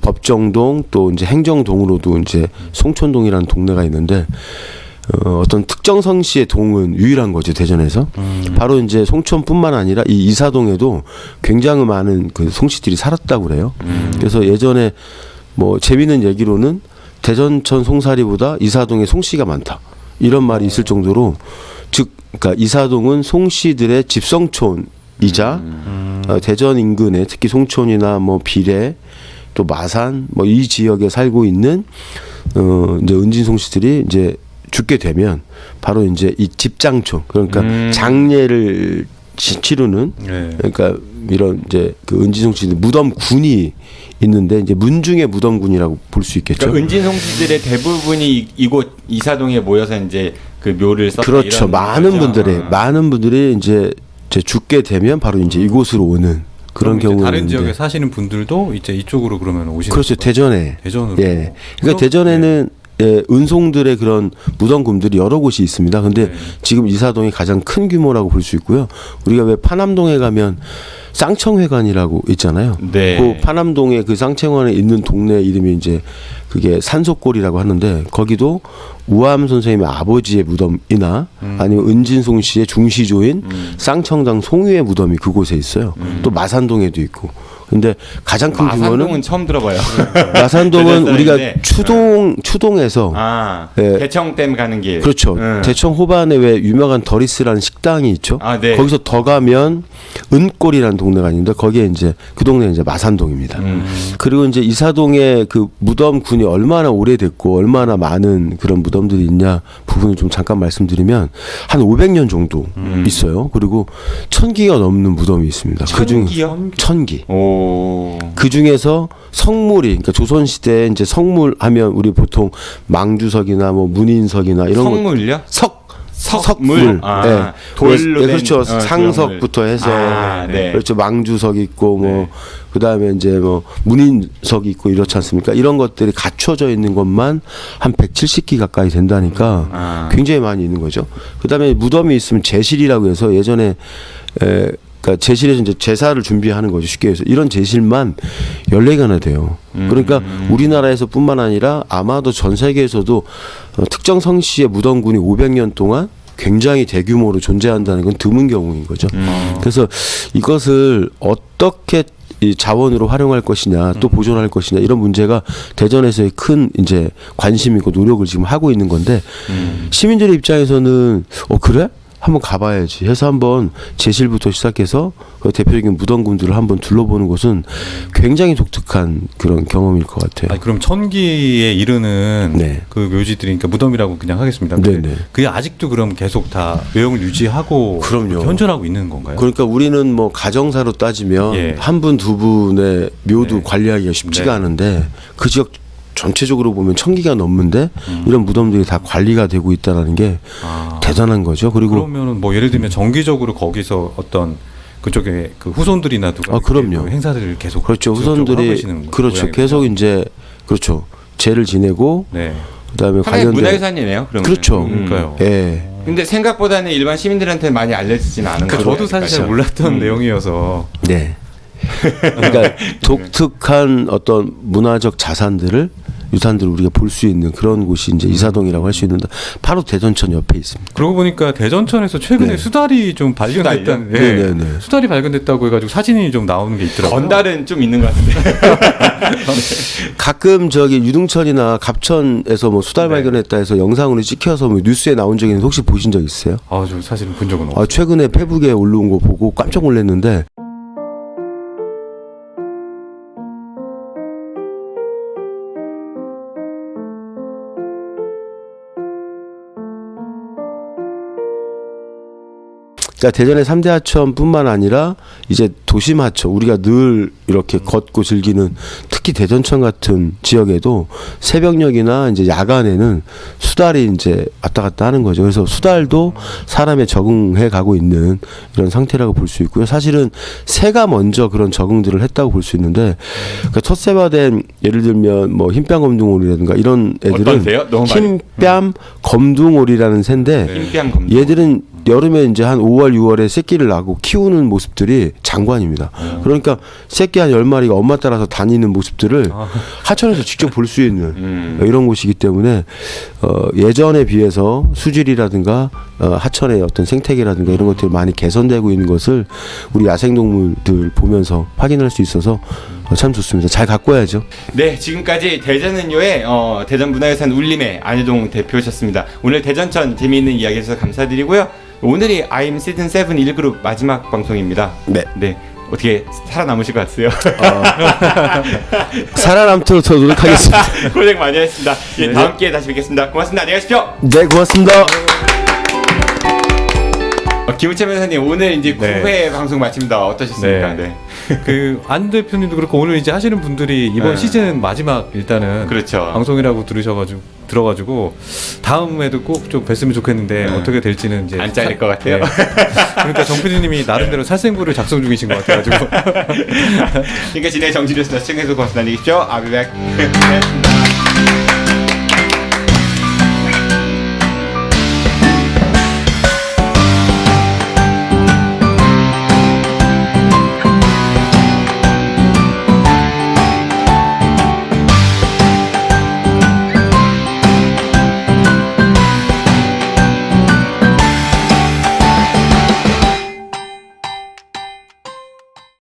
법정동 또 이제 행정동으로도 이제 송촌동이라는 동네가 있는데 어떤 특정 성씨의 동은 유일한 거죠 대전에서. 바로 이제 송촌뿐만 아니라 이 이사동에도 굉장히 많은 그 송씨들이 살았다고 그래요. 그래서 예전에 뭐 재미있는 얘기로는 대전천 송사리보다 이사동에 송씨가 많다 이런 말이 있을 정도로 즉 그러니까 이사동은 송씨들의 집성촌이자 대전 인근에 특히 송촌이나 뭐 비례 또 마산 뭐 이 지역에 살고 있는 이제 은진 송씨들이 이제 죽게 되면 바로 이제 이 집장촌 그러니까 장례를 치르는 그러니까 이런 이제 그 은진 송씨들 무덤군이 있는데 이제 문중의 무덤군이라고 볼 수 있겠죠. 그러니까 은진 송씨들의 대부분이 이곳 이사동에 모여서 이제 그 묘를 썼다. 그렇죠. 이런 많은 거죠. 분들이 이제 죽게 되면 바로 이제 이곳으로 오는 그런 경우는 다른 지역에 사시는 분들도 이제 이쪽으로 그러면 오시는 그렇죠. 거예요? 대전으로. 예. 그러니까 대전에는 은송들의 그런 무덤군들이 여러 곳이 있습니다. 근데 지금 이사동이 가장 큰 규모라고 볼 수 있고요. 우리가 왜 파남동에 가면 쌍청회관이라고 있잖아요. 네. 그 파남동에 그 쌍청회관에 있는 동네 이름이 이제 그게 산속골이라고 하는데 거기도 우암 선생님의 아버지의 무덤이나 아니면 은진송 씨의 중시조인 쌍청당 송유의 무덤이 그곳에 있어요. 또 마산동에도 있고. 근데 가장 큰 규모는 마산동은 처음 들어봐요. 마산동은 우리가 대전사인데. 추동에서 대청댐 가는 길. 그렇죠. 대청 호반에 왜 유명한 더리스라는 식당이 있죠. 네. 거기서 더 가면 은골이라는 동네가 있는데 거기에 이제 그 동네는 이제 마산동입니다. 그리고 이제 이사동에 그 무덤군이 얼마나 오래됐고 얼마나 많은 그런 무덤들이 있냐 부분을 좀 잠깐 말씀드리면 한 500년 정도 있어요. 그리고 1000기가 넘는 무덤이 있습니다. 그중 1000기. 그 중에서 성물이 그러니까 조선 시대에 이제 성물 하면 우리 보통 망주석이나 뭐 문인석이나 이런 성물요? 석물. 돌로 된 그렇죠. 상석부터 해서 그렇죠. 망주석 있고 뭐 그다음에 이제 뭐 문인석 있고 이렇지 않습니까? 이런 것들이 갖춰져 있는 것만 한 170기 가까이 된다니까 굉장히 많이 있는 거죠. 그다음에 무덤이 있으면 제실이라고 해서 예전에 그러니까 제실에서 이제 제사를 준비하는 거죠. 쉽게 해서 이런 제실만 14개나 돼요. 그러니까 우리나라에서뿐만 아니라 아마도 전 세계에서도 특정 성씨의 무덤군이 500년 동안 굉장히 대규모로 존재한다는 건 드문 경우인 거죠. 그래서 이것을 어떻게 이 자원으로 활용할 것이냐 또 보존할 것이냐 이런 문제가 대전에서의 큰 이제 관심이고 노력을 지금 하고 있는 건데 시민들의 입장에서는 그래? 한번 가봐야지 해서 한번 제실부터 시작해서 그 대표적인 무덤군들을 한번 둘러보는 것은 굉장히 독특한 그런 경험일 것 같아요. 아니, 그럼 1000기에 이르는 그 묘지들이 그러니까 무덤이라고 그냥 하겠습니다. 그게 아직도 그럼 계속 다 외형을 유지하고 현존하고 있는 건가요? 그러니까 우리는 뭐 가정사로 따지면 한 분 두 분의 묘도 관리하기가 쉽지가 않은데 그 지역 전체적으로 보면 1000기가 넘는데 이런 무덤들이 다 관리가 되고 있다는 게 대단한 거죠. 그리고 그러면은 뭐 예를 들면 정기적으로 거기서 어떤 그쪽에 그 후손들이나 누가 그럼요. 그 행사들을 계속 그렇죠. 후손들이 그렇죠. 계속 이제 그렇죠. 제를 지내고 네. 그다음에 하나의 관련된 문화유산이네요. 그러면. 그렇죠. 그러니까요. 예. 근데 생각보다는 일반 시민들한테 많이 알려지지는 않은 거죠. 저도 사실 잘 몰랐던 내용이어서. 네. 그러니까 독특한 어떤 문화적 자산들을 유산들을 우리가 볼 수 있는 그런 곳이 이제 이사동이라고 할 수 있는데 바로 대전천 옆에 있습니다. 그러고 보니까 대전천에서 최근에 네. 수달이 좀 발견됐다는 네. 수달이 발견됐다고 해가지고 사진이 좀 나오는 게 있더라고요. 건달은 좀 있는 것 같은데. 가끔 저기 유등천이나 갑천에서 뭐 수달 발견했다 해서 영상으로 찍혀서 뭐 뉴스에 나온 적이 있는데 혹시 보신 적 있어요? 저 사실은 본 적은 없어요. 최근에 페북에 올라온 거 보고 깜짝 놀랐는데 자, 대전의 3대 하천뿐만 아니라 이제 도심 하천, 우리가 늘 이렇게 걷고 즐기는 특히 대전천 같은 지역에도 새벽녘이나 이제 야간에는 수달이 이제 왔다 갔다 하는 거죠. 그래서 수달도 사람에 적응해 가고 있는 이런 상태라고 볼 수 있고요. 사실은 새가 먼저 그런 적응들을 했다고 볼 수 있는데 그러니까 텃세화된 예를 들면 뭐 흰뺨 검둥오리라든가 이런 애들은 어떤 새요? 너무 많이. 흰뺨 검둥오리라는 새인데 흰뺨 검둥. 얘들은 여름에 이제 한 5월, 6월에 새끼를 낳고 키우는 모습들이 장관입니다. 그러니까 새끼 한 10마리가 엄마 따라서 다니는 모습들을 하천에서 직접 볼 수 있는 이런 곳이기 때문에 예전에 비해서 수질이라든가 하천의 어떤 생태계라든가 이런 것들이 많이 개선되고 있는 것을 우리 야생동물들 보면서 확인할 수 있어서 참 좋습니다. 잘 갖고 와야죠. 네, 지금까지 대전은요의 대전문화유산 울림의 안혜동 대표셨습니다. 오늘 대전천 재미있는 이야기 해주셔서 감사드리고요. 오늘이 I'm 시즌 7 1그룹 마지막 방송입니다. 네. 네. 어떻게 살아남으실 것 같으세요? 살아남도록 더 노력하겠습니다. 고생 많이 하셨습니다. 예, 다음 기회에 다시 뵙겠습니다. 고맙습니다. 안녕히 가십시오. 네, 고맙습니다. 김우찬 변호사님 오늘 이제 네. 9회 방송 마칩니다. 어떠셨습니까? 네. 그 안 대표님도 그렇고 오늘 이제 하시는 분들이 이번 네. 시즌 마지막 일단은 그렇죠. 방송이라고 들어가지고 다음에도 꼭 좀 뵀으면 좋겠는데 어떻게 될지는 이제 안 잘릴 것 같아요. 네. 그러니까 정 PD님이 나름대로 살생부를 작성 중이신 것 같아가지고. 그러니까 진행 정지되었습니다. 시청해주셔서 고맙습니다. 안녕히 계십시오. I'll be back.